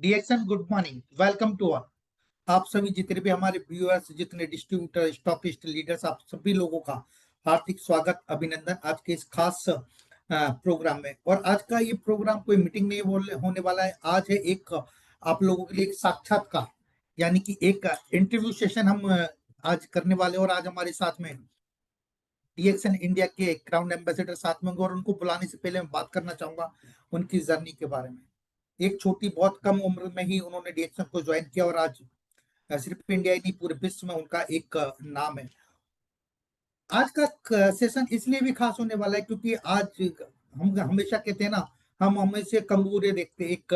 डीएक्सन good morning, welcome to all. आप सभी जितने भी हमारे व्यूअर्स, जितने डिस्ट्रीब्यूटर, स्टॉकिस्ट, लीडर्स, आप सभी लोगों का हार्दिक स्वागत, अभिनंदन आज के इस खास प्रोग्राम में। और आज का ये प्रोग्राम कोई मीटिंग नहीं होने वाला है। आज है एक आप लोगों के लिए एक साक्षात्कार, यानी कि एक इंटरव्यू सेशन हम आज करने वाले हैं। और आज हमारे साथ में डीएक्सन इंडिया के क्राउन एम्बेसडर साथ में होंगे, और उनको बुलाने से पहले मैं बात करना चाहूंगा उनकी जर्नी के बारे में। एक छोटी बहुत कम उम्र में ही उन्होंने डीएक्सन को ज्वाइन किया, और आज सिर्फ इंडिया ही नहीं, पूरे विश्व में उनका एक नाम है। आज का सेशन इसलिए भी खास होने वाला है क्योंकि आज हम हमेशा कहते हैं ना, हम हमेशा कंगूरे देखते। एक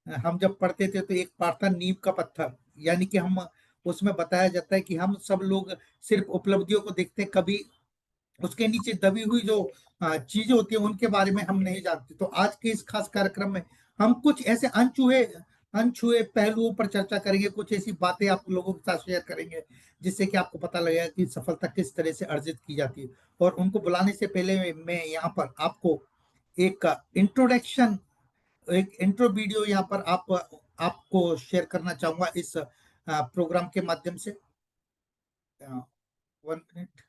हम जब पढ़ते थे तो एक पाठ था नींव का पत्थर, यानी कि हम उसमें बताया जाता है कि हम सब लोग सिर्फ उपलब्धियों को देखते हैं, कभी उसके नीचे दबी हुई जो चीजें होती है उनके बारे में हम नहीं जानते। तो आज के इस खास कार्यक्रम में हम कुछ ऐसे अनछुए अनछुए पहलुओं पर चर्चा करेंगे, कुछ ऐसी बातें आप लोगों के साथ शेयर करेंगे जिससे कि आपको पता लगेगा कि सफलता किस तरह से अर्जित की जाती है। और उनको बुलाने से पहले मैं यहाँ पर आपको एक इंट्रोडक्शन, एक इंट्रो वीडियो यहाँ पर आपको शेयर करना चाहूंगा इस प्रोग्राम के माध्यम से। 1 मिनट।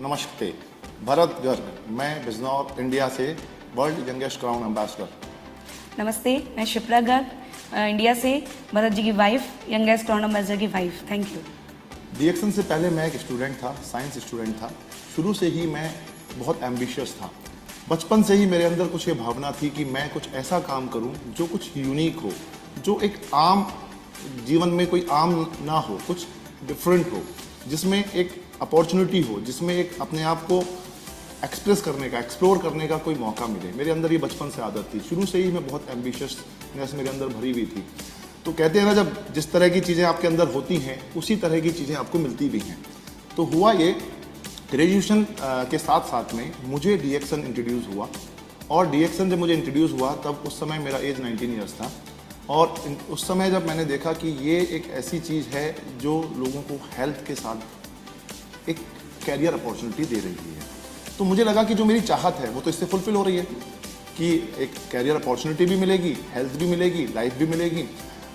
नमस्ते, भरत गर्ग, मैं बिजनौर इंडिया से वर्ल्ड यंगेस्ट क्राउन एम्बेसडर। नमस्ते, मैं शिप्रा गर्ग इंडिया से, भरत जी की वाइफ, यंगेस्ट क्राउन एम्बेसडर की वाइफ। Thank you. डीएक्सन से पहले मैं एक स्टूडेंट था, साइंस स्टूडेंट था। शुरू से ही मैं बहुत एम्बिशियस था। बचपन से ही मेरे अंदर कुछ ये भावना थी कि मैं कुछ ऐसा काम करूं जो कुछ यूनिक हो, जो एक आम जीवन में कोई आम ना हो, कुछ डिफरेंट हो, जिसमें एक अपॉर्चुनिटी हो, जिसमें एक अपने आप को एक्सप्रेस करने का, एक्सप्लोर करने का कोई मौका मिले। मेरे अंदर ये बचपन से आदत थी। शुरू से ही मैं बहुत एम्बिशियसनेस मेरे अंदर भरी हुई थी। तो कहते हैं ना, जब जिस तरह की चीज़ें आपके अंदर होती हैं उसी तरह की चीज़ें आपको मिलती भी हैं। तो हुआ ये, ग्रेजुएशन के साथ साथ में मुझे डीएक्सन इंट्रोड्यूस हुआ। और डीएक्सन जब मुझे इंट्रोड्यूस हुआ तब उस समय मेरा एज 19 ईयर्स था। और उस समय जब मैंने देखा कि ये एक ऐसी चीज़ है जो लोगों को हेल्थ के साथ एक कैरियर अपॉर्चुनिटी दे रही है, तो मुझे लगा कि जो मेरी चाहत है वो तो इससे फुलफिल हो रही है कि एक कैरियर अपॉर्चुनिटी भी मिलेगी, हेल्थ भी मिलेगी, लाइफ भी मिलेगी।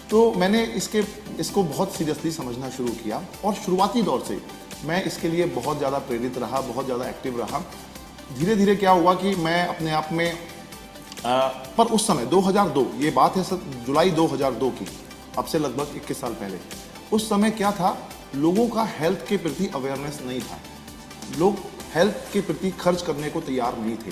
तो मैंने इसको बहुत सीरियसली समझना शुरू किया। और शुरुआती दौर से मैं इसके लिए बहुत ज़्यादा प्रेरित रहा, बहुत ज़्यादा एक्टिव रहा। धीरे धीरे क्या हुआ कि मैं अपने आप में पर उस समय 2002, ये बात है जुलाई 2002 की, अब से लगभग 21 साल पहले। उस समय क्या था, लोगों का हेल्थ के प्रति अवेयरनेस नहीं था। लोग हेल्थ के प्रति खर्च करने को तैयार नहीं थे।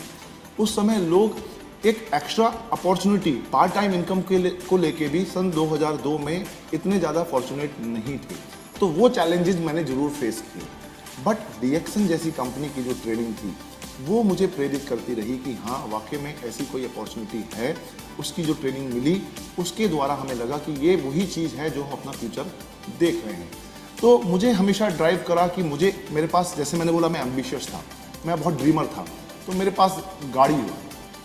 उस समय लोग एक extra opportunity, part time income को लेके भी सन 2002 में इतने ज़्यादा फॉर्चुनेट नहीं थे। तो वो चैलेंजेस मैंने ज़रूर फेस किए। बट डीएक्सन जैसी कंपनी की जो ट्रेनिंग थी वो मुझे प्रेरित करती रही कि हाँ वाकई में ऐसी कोई अपॉर्चुनिटी है। उसकी जो ट्रेनिंग मिली उसके द्वारा हमें लगा कि ये वही चीज़ है जो हम अपना फ्यूचर देख रहे हैं। तो मुझे हमेशा ड्राइव करा कि मुझे, मेरे पास, जैसे मैंने बोला, मैं एम्बिशियस था, मैं बहुत ड्रीमर था, तो मेरे पास गाड़ी हो,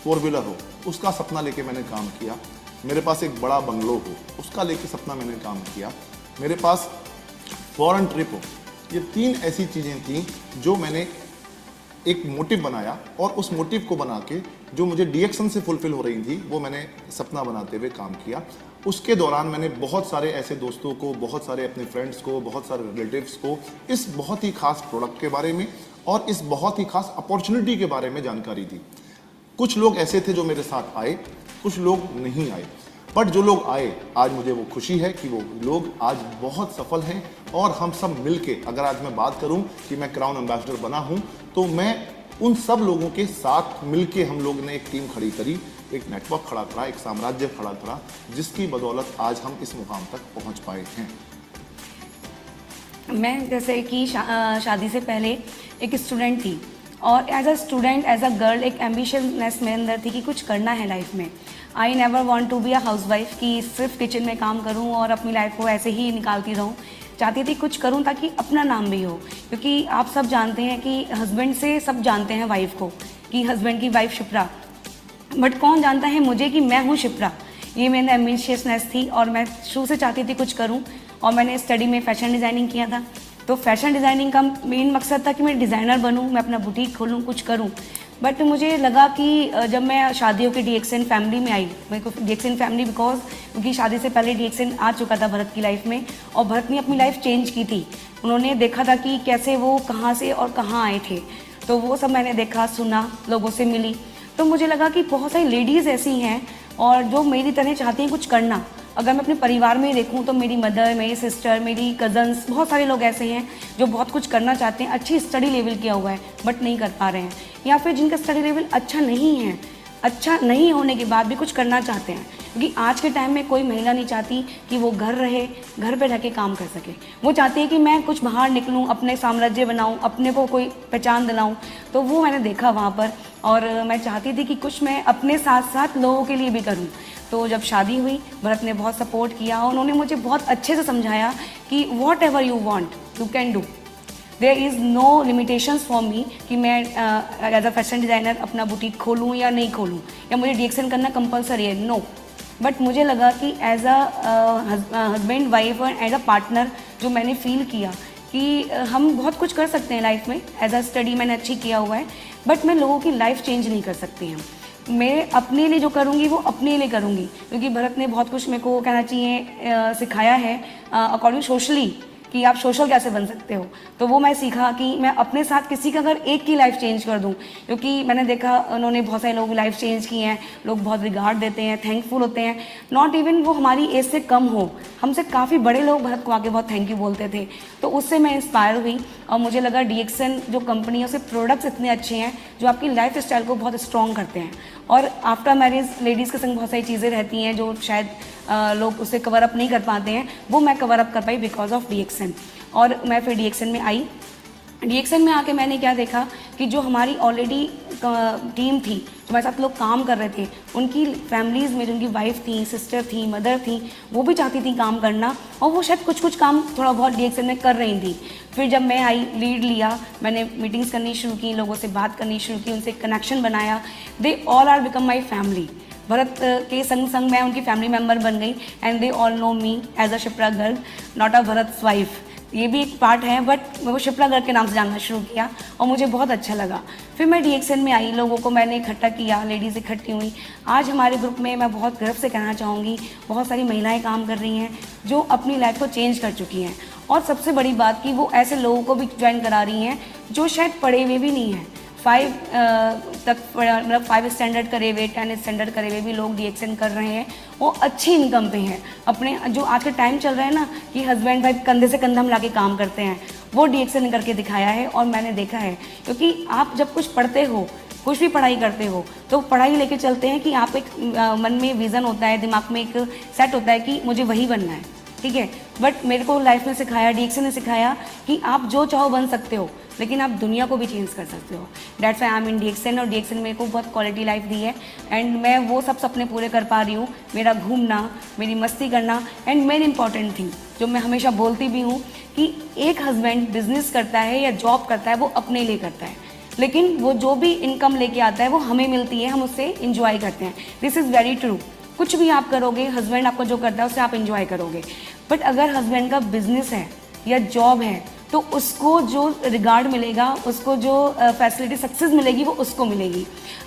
4 व्हीलर हो, उसका सपना लेके मैंने काम किया। मेरे पास एक बड़ा बंगलो हो, उसका लेके सपना मैंने काम किया। मेरे पास फॉरेन ट्रिप हो, ये 3 ऐसी चीज़ें थी जो मैंने एक मोटिव बनाया, और उस मोटिव को बना के जो मुझे डीएक्सन से फुलफिल हो रही थी वो मैंने सपना बनाते हुए काम किया। उसके दौरान मैंने बहुत सारे ऐसे दोस्तों को, बहुत सारे अपने फ्रेंड्स को, बहुत सारे रिलेटिव्स को इस बहुत ही खास प्रोडक्ट के बारे में और इस बहुत ही खास अपॉर्चुनिटी के बारे में जानकारी दी। कुछ लोग ऐसे थे जो मेरे साथ आए, कुछ लोग नहीं आए, बट जो लोग आए आज मुझे वो खुशी है कि वो लोग आज बहुत सफल हैं। और हम सब मिलके, अगर आज मैं बात करूं कि मैं क्राउन एम्बेसडर बना हूं, तो मैं उन सब लोगों के साथ मिलके हम लोग ने एक टीम खड़ी करी, एक नेटवर्क खड़ा करा, एक साम्राज्य खड़ा करा, जिसकी बदौलत आज हम इस मुकाम तक पहुंच पाए हैं। मैं जैसे कि शादी से पहले एक स्टूडेंट थी, और as a student, as a girl, एक एम्बिशियसनेस मेरे अंदर थी कि कुछ करना है लाइफ में। I never want to be a housewife, कि सिर्फ किचन में काम करूं और अपनी लाइफ को ऐसे ही निकालती रहूं। चाहती थी कुछ करूं ताकि अपना नाम भी हो, क्योंकि आप सब जानते हैं कि हस्बैंड से सब जानते हैं वाइफ को, कि हस्बैंड की वाइफ शिप्रा, बट कौन जानता है मुझे कि मैं हूँ शिप्रा। ये मेरी एम्बिशियसनेस थी, और मैं शुरू से चाहती थी कुछ करूँ। और मैंने स्टडी में फैशन डिज़ाइनिंग किया था, तो फैशन डिज़ाइनिंग का मेन मकसद था कि मैं डिज़ाइनर बनूँ, मैं अपना बुटीक खोलूँ, कुछ करूँ। बट मुझे लगा कि जब मैं शादियों की डीएक्सन फैमिली में आई, मेरे को डीएक्सन फैमिली क्योंकि शादी से पहले डीएक्सन आ चुका था भरत की लाइफ में, और भरत ने अपनी लाइफ चेंज की थी। उन्होंने देखा था कि कैसे वो कहाँ से और कहाँ आए थे, तो वो सब मैंने देखा, सुना, लोगों से मिली। तो मुझे लगा कि बहुत सारी लेडीज़ ऐसी हैं और जो मेरी तरह चाहती हैं कुछ करना। अगर मैं अपने परिवार में ही देखूं तो मेरी मदर, मेरी सिस्टर, मेरी कज़न्स, बहुत सारे लोग ऐसे हैं जो बहुत कुछ करना चाहते हैं, अच्छी स्टडी लेवल किया हुआ है बट नहीं कर पा रहे हैं, या फिर जिनका स्टडी लेवल अच्छा नहीं है, अच्छा नहीं होने के बाद भी कुछ करना चाहते हैं। क्योंकि आज के टाइम में कोई महिला नहीं चाहती कि वो घर रहे, घर पे रह के काम कर सके। वो चाहती है कि मैं कुछ बाहर निकलूं, अपने साम्राज्य बनाऊं, अपने को कोई पहचान दिलाऊं। तो वो मैंने देखा वहाँ पर, और मैं चाहती थी कि कुछ मैं अपने साथ साथ लोगों के लिए भी करूं। तो जब शादी हुई, भरत ने बहुत सपोर्ट किया, और उन्होंने मुझे बहुत अच्छे से समझाया कि whatever you want you can do, there is no limitations for me, कि मैं एज अ फैशन डिज़ाइनर अपना बुटीक खोलूँ या नहीं खोलूँ, या मुझे डीएक्सन करना कंपलसरी है, नो। बट मुझे लगा कि एज अ हस्बैंड वाइफ और एज अ पार्टनर जो मैंने फील किया कि हम बहुत कुछ कर सकते हैं लाइफ में। एज अ स्टडी मैंने अच्छी किया हुआ है, बट मैं लोगों की लाइफ चेंज नहीं कर सकती हूँ। मैं अपने लिए जो करूँगी वो अपने लिए करूँगी, क्योंकि भरत ने बहुत कुछ मेरे को कहना चाहिए सिखाया है अकॉर्डिंग सोशली, कि आप सोशल कैसे बन सकते हो। तो वो मैं सीखा कि मैं अपने साथ किसी का अगर एक की लाइफ चेंज कर दूं, क्योंकि मैंने देखा उन्होंने बहुत सारे लोग लाइफ चेंज की हैं, लोग बहुत रिगार्ड देते हैं, थैंकफुल होते हैं, नॉट इवन वो हमारी एज से कम हो, हमसे काफ़ी बड़े लोग भरत को आके बहुत थैंक यू बोलते थे। तो उससे मैं इंस्पायर हुई, और मुझे लगा डीएक्सन जो कंपनी है उसके प्रोडक्ट्स इतने अच्छे हैं जो आपकी लाइफ स्टाइल को बहुत स्ट्रॉन्ग करते हैं। और आफ्टर मैरिज लेडीज़ के संग बहुत सारी चीज़ें रहती हैं जो शायद लोग उसे कवर अप नहीं कर पाते हैं, वो मैं कवर अप कर पाई बिकॉज ऑफ डीएक्सन। और मैं फिर डीएक्सन में आई। डीएक्सन में आके मैंने क्या देखा कि जो हमारी ऑलरेडी टीम थी, जो हमारे साथ लोग काम कर रहे थे, उनकी फैमिलीज़ में जो उनकी वाइफ थी, सिस्टर थी, मदर थी, वो भी चाहती थी काम करना, और वो शायद कुछ काम थोड़ा बहुत डीएक्सन में कर रही थी। फिर जब मैं आई, लीड लिया, मैंने मीटिंग्स करनी शुरू की, लोगों से बात करनी शुरू की, उनसे कनेक्शन बनाया। They all are become my family. Bharat के संग संग मैं उनकी फैमिली मेम्बर बन गई, and they all know me as a Shipra girl, not a Bharat wife. ये भी एक पार्ट है, बट वो शिप्रा गर्ल के नाम से जानना शुरू किया, और मुझे बहुत अच्छा लगा। फिर मैं डीएक्सन में आई, लोगों को मैंने इकट्ठा किया, लेडीज़ इकट्ठी हुई। आज हमारे ग्रुप में मैं बहुत गर्व से कहना चाहूँगी, बहुत सारी महिलाएं काम कर रही हैं जो अपनी लाइफ को चेंज कर चुकी हैं। और सबसे बड़ी बात कि वो ऐसे लोगों को भी ज्वाइन करा रही हैं जो शायद पढ़े हुए भी नहीं हैं। 5 तक मतलब 5 स्टैंडर्ड करे हुए, 10 स्टैंडर्ड करे हुए भी लोग डीएक्सन कर रहे हैं, वो अच्छी इनकम पे हैं। अपने जो आज का टाइम चल रहा है ना कि हस्बैंड वाइफ कंधे से कंधा मिला के काम करते हैं, वो डीएक्सन करके दिखाया है, और मैंने देखा है। क्योंकि आप जब कुछ पढ़ते हो, कुछ भी पढ़ाई करते हो, तो पढ़ाई लेके चलते हैं कि आप एक मन में विज़न होता है, दिमाग में एक सेट होता है कि मुझे वही बनना है। ठीक है, बट मेरे को लाइफ में सिखाया, डीएक्सन ने सिखाया कि आप जो चाहो बन सकते हो, लेकिन आप दुनिया को भी चेंज कर सकते हो। डेट्स वाई आई एम इन डीएक्सन, और डीएक्सन मेरे को बहुत क्वालिटी लाइफ दी है एंड मैं वो सब सपने पूरे कर पा रही हूँ। मेरा घूमना, मेरी मस्ती करना, एंड मेन इंपॉर्टेंट थिंग जो मैं हमेशा बोलती भी हूँ कि एक हस्बैंड बिजनेस करता है या जॉब करता है वो अपने लिए करता है, लेकिन वो जो भी इनकम लेके आता है वो हमें मिलती है, हम उससे इंजॉय करते हैं। This is very true. कुछ भी आप करोगे, हस्बैंड आपका जो करता है उससे आप इंजॉय करोगे, बट अगर हस्बैंड का बिजनेस है या जॉब है तो उसको जो रिगार्ड मिलेगा, उसको जो फैसिलिटी, सक्सेस मिलेगी, वो उसको मिलेगी।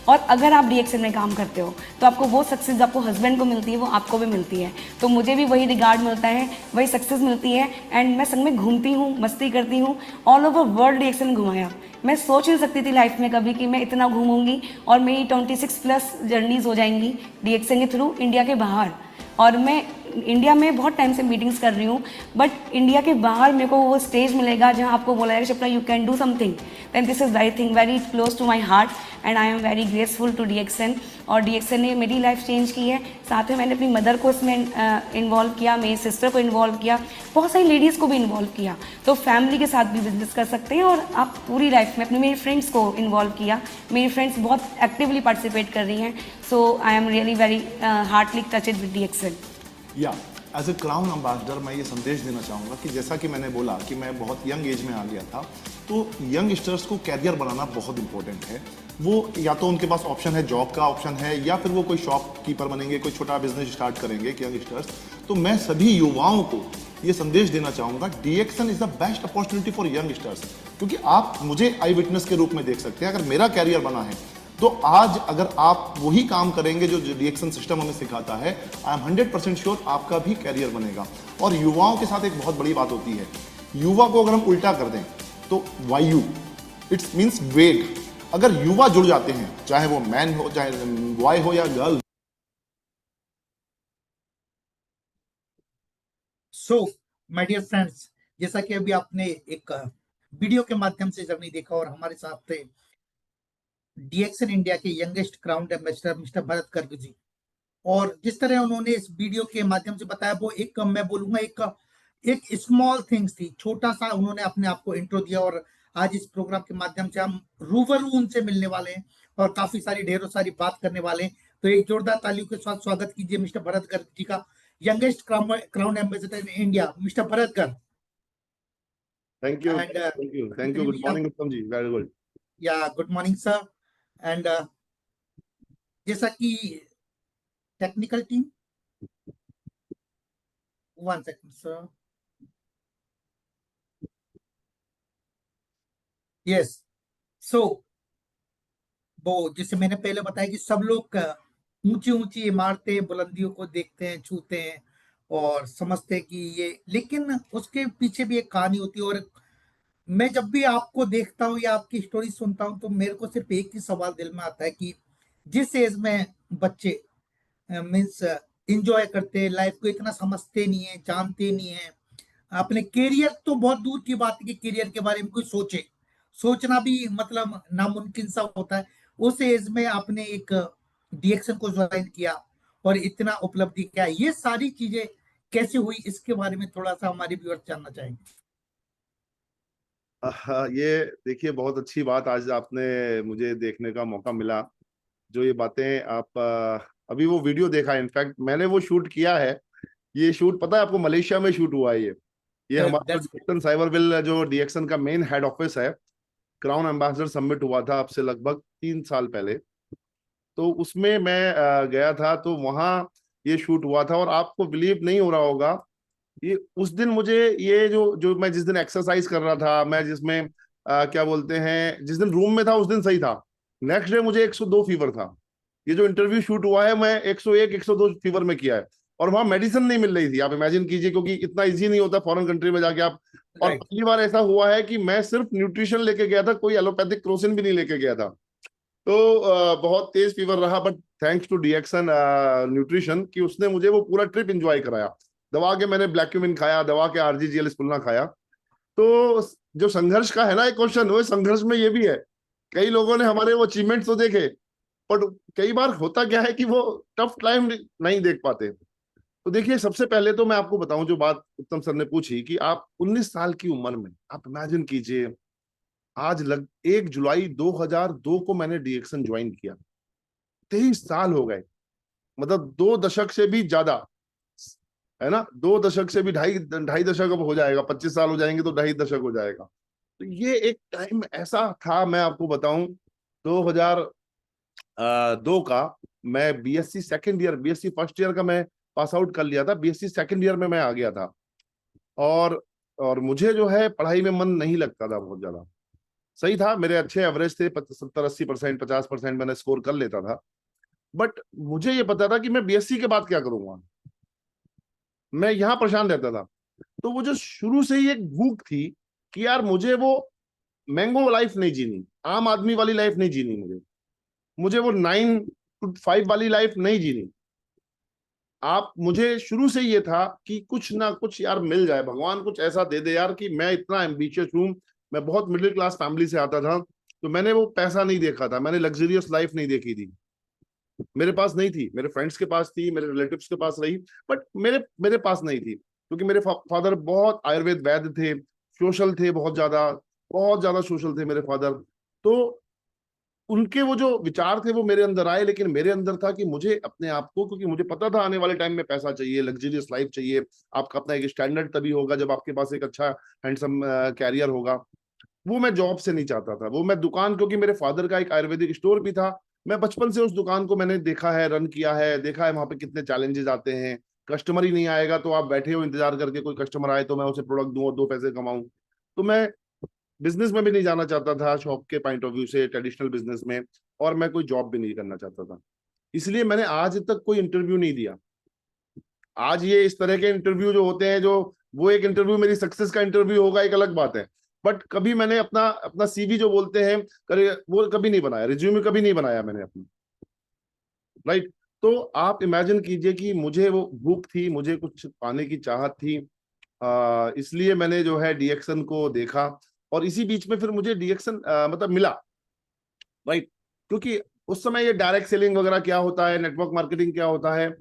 और अगर आप डीएक्सन में काम करते हो तो आपको वो सक्सेस आपको हस्बैंड को मिलती है, वो आपको भी मिलती है। तो मुझे भी वही रिगार्ड मिलता है, वही सक्सेस मिलती है, एंड मैं संग में घूमती हूँ, मस्ती करती हूँ। ऑल ओवर वर्ल्ड डीएक्सन घुमाया। मैं सोच नहीं सकती थी लाइफ में कभी कि मैं इतना घूमूंगी और मेरी 26 प्लस जर्नीज हो जाएंगी डीएक्सन के थ्रू इंडिया के बाहर। और मैं इंडिया में बहुत टाइम से मीटिंग्स कर रही हूँ, बट इंडिया के बाहर मेरे को वो स्टेज मिलेगा जहाँ आपको बोला जाएगा Shipra you can do something, then this is very thing very close to my heart and I am very graceful to DXN. और डीएक्सन ने मेरी लाइफ चेंज की है। साथ में मैंने अपनी मदर को इसमें इन्वॉल्व किया, मेरी सिस्टर को इन्वॉल्व किया, बहुत सारी लेडीज़ को भी इन्वॉल्व किया। तो फैमिली के साथ भी बिजनेस कर सकते हैं और आप पूरी लाइफ में अपनी, मेरी फ्रेंड्स को इन्वॉल्व किया। मेरी फ्रेंड्स बहुत एक्टिवली पार्टिसिपेट कर रही हैं। So I am really very heartly touched with DXN. या एज ए क्राउन एम्बेसडर मैं ये संदेश देना चाहूँगा कि जैसा कि मैंने बोला कि मैं बहुत यंग एज में आ गया था, तो यंगस्टर्स को कैरियर बनाना बहुत इंपॉर्टेंट है। वो या तो उनके पास ऑप्शन है, जॉब का ऑप्शन है, या फिर वो कोई शॉपकीपर बनेंगे, कोई छोटा बिजनेस स्टार्ट करेंगे यंगस्टर्स। तो मैं सभी युवाओं को ये संदेश देना चाहूँगा, DXN is the best opportunity for youngsters. क्योंकि आप मुझे आई विटनेस के रूप में देख सकते हैं। अगर मेरा कैरियर बना है तो आज अगर आप वही काम करेंगे जो डीएक्सन सिस्टम हमें सिखाता है, आई एम 100% श्योर आपका भी कैरियर बनेगा। और युवाओं के साथ एक बहुत बड़ी बात होती है, युवा को अगर हम उल्टा कर दें तो वायु, इट्स मीन्स वेग। अगर युवा जुड़ जाते हैं, चाहे वो मैन हो, चाहे बॉय हो या girl. So my dear friends, जैसा कि अभी आपने एक वीडियो के माध्यम से जर्नी देखा और हमारे साथ थे डीएक्सन इंडिया के youngest crown ambassador mister Bharat Garg ji. और जिस तरह उन्होंने इस वीडियो के माध्यम से बताया, वो एक, मैं बोलूंगा, एक स्मॉल थिंग्स थी, छोटा सा उन्होंने अपने आप को इंट्रो दिया। और आज इस प्रोग्राम के माध्यम से हम रूबरू उनसे मिलने वाले हैं और काफी सारी, ढेरों सारी बात करने वाले हैं। तो एक जोरदार तालियों के साथ स्वागत कीजिए मिस्टर भरत गर्ग जी का, youngest crown ambassador in India, mister Bharat Garg. Thank you, and thank you, thank you. Good morning Uttam ji, very good. Yeah good morning sir. And जैसा कि technical team, one second sir, yes. So वो जिसे मैंने पहले बताया कि सब लोग ऊंची ऊंची इमारतें, बुलंदियों को देखते हैं, छूते हैं और समझते हैं कि ये, लेकिन उसके पीछे भी एक कहानी होती है। और मैं जब भी आपको देखता हूँ या आपकी स्टोरी सुनता हूँ तो मेरे को सिर्फ एक ही सवाल दिल में आता है कि जिस एज में बच्चे मीन्स इंजॉय करते हैं लाइफ को, इतना समझते नहीं है, जानते नहीं है अपने कैरियर, तो बहुत दूर की बात है कि कैरियर के बारे में कोई सोचे, सोचना भी मतलब नामुमकिन सा होता है। उस एज में आपने एक डीएक्सन को ज्वाइन किया और इतना उपलब्धि किया, ये सारी चीजें कैसे हुई, इसके बारे में थोड़ा सा हमारे व्यूअर्स जानना चाहेंगे। हाँ, ये देखिए बहुत अच्छी बात आज आपने मुझे देखने का मौका मिला। जो ये बातें आप अभी वो वीडियो देखा, इनफैक्ट मैंने वो शूट किया है। ये शूट पता है आपको, मलेशिया में शूट हुआ है। ये हमारा डीएक्सन साइबरविल जो डीएक्सन का मेन हेड ऑफिस है, क्राउन एम्बेसडर समिट हुआ था अब से लगभग 3 साल पहले। तो उसमें मैं गया था, तो वहाँ ये शूट हुआ था। और आपको बिलीव नहीं हो रहा होगा, ये उस दिन मुझे ये जो जो मैं जिस दिन एक्सरसाइज कर रहा था, मैं जिसमें क्या बोलते हैं, जिस दिन रूम में था उस दिन सही था, नेक्स्ट डे मुझे 102 फीवर था। ये जो इंटरव्यू शूट हुआ है मैं 101 102 फीवर में किया है। और वहां मेडिसिन नहीं मिल रही थी, आप इमेजिन कीजिए, क्योंकि इतना इजी नहीं होता फॉरेन कंट्री में जाके आप। और पहली बार ऐसा हुआ है कि मैं सिर्फ न्यूट्रिशन लेके गया था, कोई एलोपैथिक क्रोसिन भी नहीं लेके गया था। तो बहुत तेज फीवर रहा, बट थैंक्स टू डीएक्सन न्यूट्रिशन कि उसने मुझे वो पूरा ट्रिप एंजॉय कराया। दवा के मैंने ब्लैक्यूमिन खाया, दवा के आरजीजीएल स्पुलना खाया। तो जो संघर्ष का है ना एक क्वेश्चन, वो संघर्ष में ये भी है, कई लोगों ने हमारे वो अचीवमेंट्स तो देखे, बट कई बार होता क्या है कि वो टफ टाइम नहीं देख पाते। तो देखिए, सबसे पहले तो मैं आपको बताऊं, जो बात उत्तम सर ने पूछी कि आप 19 साल की उम्र में, आप इमेजिन कीजिए, आज 1 जुलाई 2002 को मैंने डीएक्सन ज्वाइन किया, 23 साल हो गए, मतलब 2 दशक से भी ज्यादा, है ना, 2 दशक से भी ढाई ढाई दशक अब हो जाएगा, 25 साल हो जाएंगे तो 2.5 दशक हो जाएगा। तो ये एक टाइम ऐसा था, मैं आपको बताऊं, 2002 का, मैं BSc second year, BSc first year का मैं पास आउट कर लिया था, बीएससी सेकंड ईयर में मैं आ गया था। और मुझे जो है पढ़ाई में मन नहीं लगता था बहुत ज्यादा। सही था, मेरे अच्छे एवरेज थे, 70-80%, 50% मैंने स्कोर कर लेता था। बट मुझे ये पता था कि मैं बीएससी के बाद क्या करूंगा, मैं यहाँ परेशान रहता था। तो वो जो शुरू से ही एक भूख थी कि यार मुझे वो मैंगो लाइफ नहीं जीनी, आम आदमी वाली लाइफ नहीं जीनी, मुझे वो 9 to 5 वाली लाइफ नहीं जीनी। आप, मुझे शुरू से ये था कि कुछ ना कुछ यार मिल जाए, भगवान कुछ ऐसा दे दे यार, कि मैं इतना एम्बिशियस हूँ। मैं बहुत मिडिल क्लास फैमिली से आता था, तो मैंने वो पैसा नहीं देखा था, मैंने लग्जरियस लाइफ नहीं देखी थी। मेरे पास नहीं थी, मेरे फ्रेंड्स के पास थी, मेरे रिलेटिव्स के पास रही, बट मेरे मेरे पास नहीं थी, क्योंकि मेरे फादर बहुत आयुर्वेद वैद्य थे, सोशल थे, बहुत ज्यादा सोशल थे मेरे फादर। तो उनके वो जो विचार थे वो मेरे अंदर आए, लेकिन मेरे अंदर था कि मुझे अपने आप को, क्योंकि मुझे पता था आने वाले टाइम में पैसा चाहिए, लग्जरियस लाइफ चाहिए, आपका अपना एक स्टैंडर्ड तभी होगा जब आपके पास एक अच्छा हैंडसम कैरियर होगा। वो मैं जॉब से नहीं चाहता था, वो मैं दुकान, क्योंकि मेरे फादर का एक आयुर्वेदिक स्टोर भी था, मैं बचपन से उस दुकान को मैंने देखा है, रन किया है, देखा है वहां पे कितने चैलेंजेस आते हैं। कस्टमर ही नहीं आएगा तो आप बैठे हो इंतजार करके, कोई कस्टमर आए तो मैं उसे प्रोडक्ट दूं और 2 पैसे कमाऊं। तो मैं बिजनेस में भी नहीं जाना चाहता था, शॉप के पॉइंट ऑफ व्यू से, ट्रेडिशनल बिजनेस में, और मैं कोई जॉब भी नहीं करना चाहता था। इसलिए मैंने आज तक कोई इंटरव्यू नहीं दिया। आज ये इस तरह के इंटरव्यू जो होते हैं, जो वो एक इंटरव्यू मेरी सक्सेस का इंटरव्यू होगा, एक अलग बात है, बट कभी मैंने अपना अपना सीवी जो बोलते हैं करे, वो कभी नहीं बनाया, रिज्यूमे कभी नहीं बनाया मैंने अपना, राइट। तो आप इमेजिन कीजिए कि मुझे वो भूख थी, मुझे कुछ पाने की चाहत थी, इसलिए मैंने जो है डीएक्सन को देखा, और इसी बीच में फिर मुझे डीएक्सन मतलब मिला, राइट। क्योंकि उस समय ये डायरेक्ट सेलिंग वगैरह क्या होता है, नेटवर्क मार्केटिंग क्या होता है,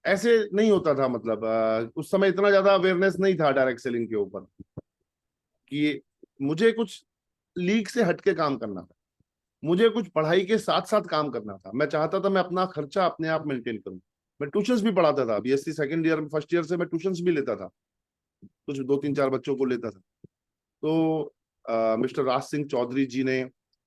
ऐसे नहीं होता था, मतलब उस समय इतना ज्यादा अवेयरनेस नहीं था डायरेक्ट सेलिंग के ऊपर, कि मुझे कुछ लीग से हटके काम करना था, मुझे कुछ पढ़ाई के साथ साथ काम करना था। मैं चाहता था मैं अपना खर्चा अपने आप मेंटेन करूं। मैं ट्यूशंस भी पढ़ाता था, BSc second year, first year से मैं ट्यूशंस भी लेता था, कुछ 2-3-4 बच्चों को लेता था। तो मिस्टर राज सिंह चौधरी जी ने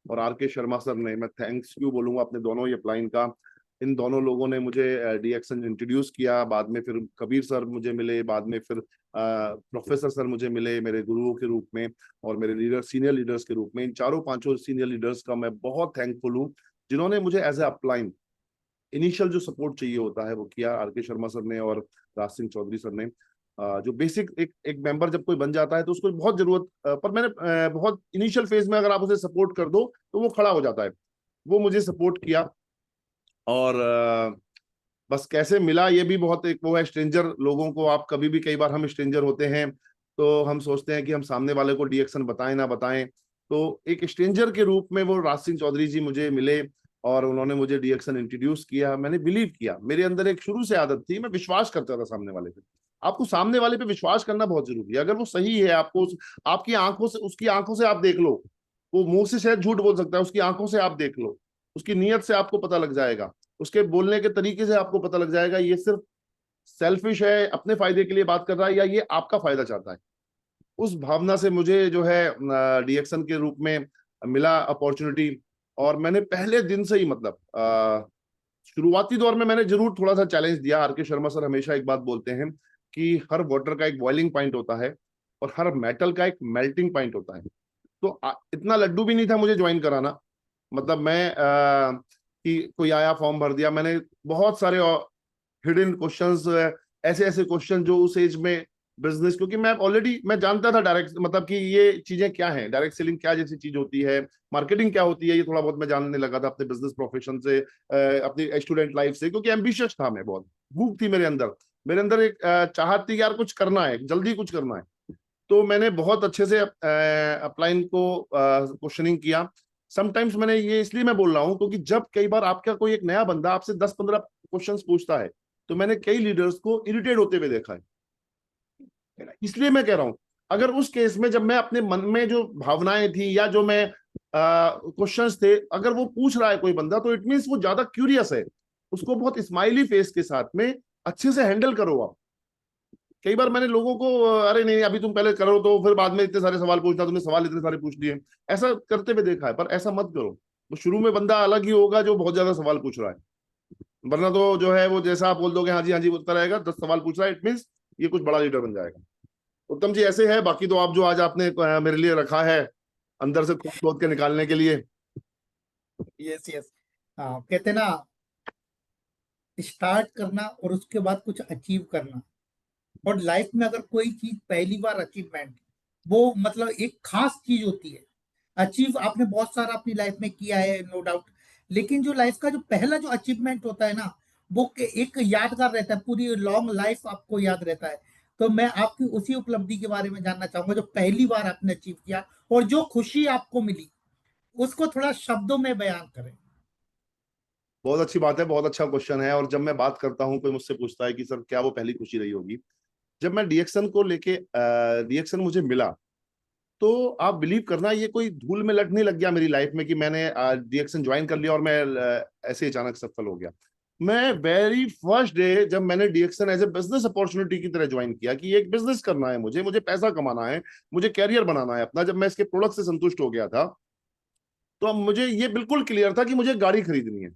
और आर के शर्मा सर ने, मैं थैंक्स क्यों बोलूंगा अपने दोनों ये अपलाइन का, इन दोनों लोगों ने मुझे डीएक्सन इंट्रोड्यूस किया। बाद में फिर कबीर सर मुझे मिले, बाद में फिर प्रोफेसर सर मुझे मिले मेरे गुरुओं के रूप में, और मेरे लीडर, सीनियर लीडर्स के रूप में। इन 4-5 सीनियर लीडर्स का मैं बहुत थैंकफुल हूँ, जिन्होंने मुझे एज ए अपलाइन इनिशियल जो सपोर्ट चाहिए होता है वो किया, आर के शर्मा सर ने और राज सिंह चौधरी सर ने। जो बेसिक एक मेंबर जब कोई बन जाता है तो उसको बहुत जरूरत, पर मैंने बहुत इनिशियल फेज में अगर आप उसे सपोर्ट कर दो तो वो खड़ा हो जाता है, वो मुझे सपोर्ट किया। और बस कैसे मिला ये भी बहुत एक वो है, स्ट्रेंजर लोगों को आप कभी भी, कई बार हम स्ट्रेंजर होते हैं तो हम सोचते हैं कि हम सामने वाले को डीएक्सन बताएं ना बताएं, तो एक स्ट्रेंजर के रूप में वो राज सिंह चौधरी जी मुझे मिले और उन्होंने मुझे डीएक्सन इंट्रोड्यूस किया। मैंने बिलीव किया, मेरे अंदर एक शुरू से आदत थी, मैं विश्वास करता था सामने वाले पे। आपको सामने वाले पे विश्वास करना बहुत जरूरी है। अगर वो सही है, आपको आपकी आंखों से, उसकी आंखों से आप देख लो, वो मुंह से शायद झूठ बोल सकता है, उसकी आंखों से आप देख लो, उसकी नीयत से आपको पता लग जाएगा, उसके बोलने के तरीके से आपको पता लग जाएगा ये सिर्फ सेल्फिश है, अपने फायदे के लिए बात कर रहा है, या ये आपका फायदा चाहता है। उस भावना से मुझे जो है डीएक्सन के रूप में मिला अपॉर्चुनिटी। और मैंने पहले दिन से ही, मतलब शुरुआती दौर में मैंने जरूर थोड़ा सा चैलेंज दिया। आर के शर्मा सर हमेशा एक बात बोलते हैं कि हर वाटर का एक बॉइलिंग पॉइंट होता है और हर मेटल का एक मेल्टिंग पॉइंट होता है। तो इतना लड्डू भी नहीं था मुझे ज्वाइन कराना, मतलब मैं कि कोई आया फॉर्म भर दिया, मैंने बहुत सारे हिडन क्वेश्चंस, ऐसे ऐसे क्वेश्चन जो उस एज में बिजनेस, क्योंकि मैं ऑलरेडी मैं जानता था डायरेक्ट, मतलब कि ये चीजें क्या हैं, डायरेक्ट सेलिंग क्या जैसी चीज होती है, मार्केटिंग क्या होती है, ये थोड़ा बहुत मैं जानने लगा था अपने बिजनेस प्रोफेशन से, अपनी स्टूडेंट लाइफ से, क्योंकि एम्बिशियस था मैं, बहुत भूख थी मेरे अंदर एक चाहत थी यार कुछ करना है, जल्दी कुछ करना है। तो मैंने बहुत अच्छे से अपलाइन को क्वेश्चनिंग किया। समटाइम्स मैंने ये इसलिए मैं बोल रहा हूँ क्योंकि जब कई बार आपका कोई एक नया बंदा आपसे 10-15 क्वेश्चंस पूछता है, तो मैंने कई लीडर्स को इरिटेट होते हुए देखा है। इसलिए मैं कह रहा हूं, अगर उस केस में जब मैं अपने मन में जो भावनाएं थी या जो मैं क्वेश्चंस थे, अगर वो पूछ रहा है कोई बंदा, तो इट मीन्स वो ज्यादा क्यूरियस है। उसको बहुत स्माइली फेस के साथ में अच्छे से हैंडल करो आप। कई बार मैंने लोगों को अरे नहीं अभी तुम पहले करो तो फिर बाद में इतने सारे सवाल पूछना, तुमने सवाल इतने सारे पूछ लिए, ऐसा करते हुए देखा है। पर ऐसा मत करो। वो शुरू में बंदा अलग ही होगा जो बहुत ज्यादा सवाल पूछ रहा है, वरना तो जो है वो जैसा आप बोल दोगे हाँ जी बोलता रहेगा, 10 सवाल पूछ रहा है, इट मीन्स ये कुछ बड़ा लीडर बन जाएगा। उत्तम जी ऐसे है। बाकी तो आप जो आज आपने मेरे लिए रखा है अंदर से खोद खोद के निकालने के लिए। यस यस, हाँ कहते ना, स्टार्ट करना और उसके बाद कुछ अचीव करना। और लाइफ में अगर कोई चीज पहली बार अचीवमेंट, वो मतलब एक खास चीज होती है। अचीव आपने बहुत सारा अपनी लाइफ में किया है, नो डाउट, लेकिन जो लाइफ का जो पहला जो अचीवमेंट होता है ना, वो एक यादगार रहता है, पूरी लॉन्ग लाइफ आपको याद रहता है। तो मैं आपकी उसी उपलब्धि के बारे में जानना चाहूंगा जो पहली बार आपने अचीव किया, और जो खुशी आपको मिली उसको थोड़ा शब्दों में बयान करें। बहुत अच्छी बात है, बहुत अच्छा क्वेश्चन है। और जब मैं बात करता हूँ, कोई मुझसे पूछता है कि सर क्या वो पहली खुशी रही होगी, जब मैं डीएक्शन को लेके डीएक्शन मुझे मिला, तो आप बिलीव करना ये कोई धूल में नहीं लग गया मेरी लाइफ में कि मैंने डीएक्शन ज्वाइन कर लिया और मैं ऐसे अचानक सफल हो गया। मैं वेरी फर्स्ट डे जब मैंने डीएक्शन एज ए बिजनेस अपॉर्चुनिटी की तरह ज्वाइन किया कि एक बिजनेस करना है, मुझे पैसा कमाना है, मुझे कैरियर बनाना है अपना, जब मैं इसके प्रोडक्ट से संतुष्ट हो गया था, तो अब मुझे ये बिल्कुल क्लियर था कि मुझे गाड़ी खरीदनी है,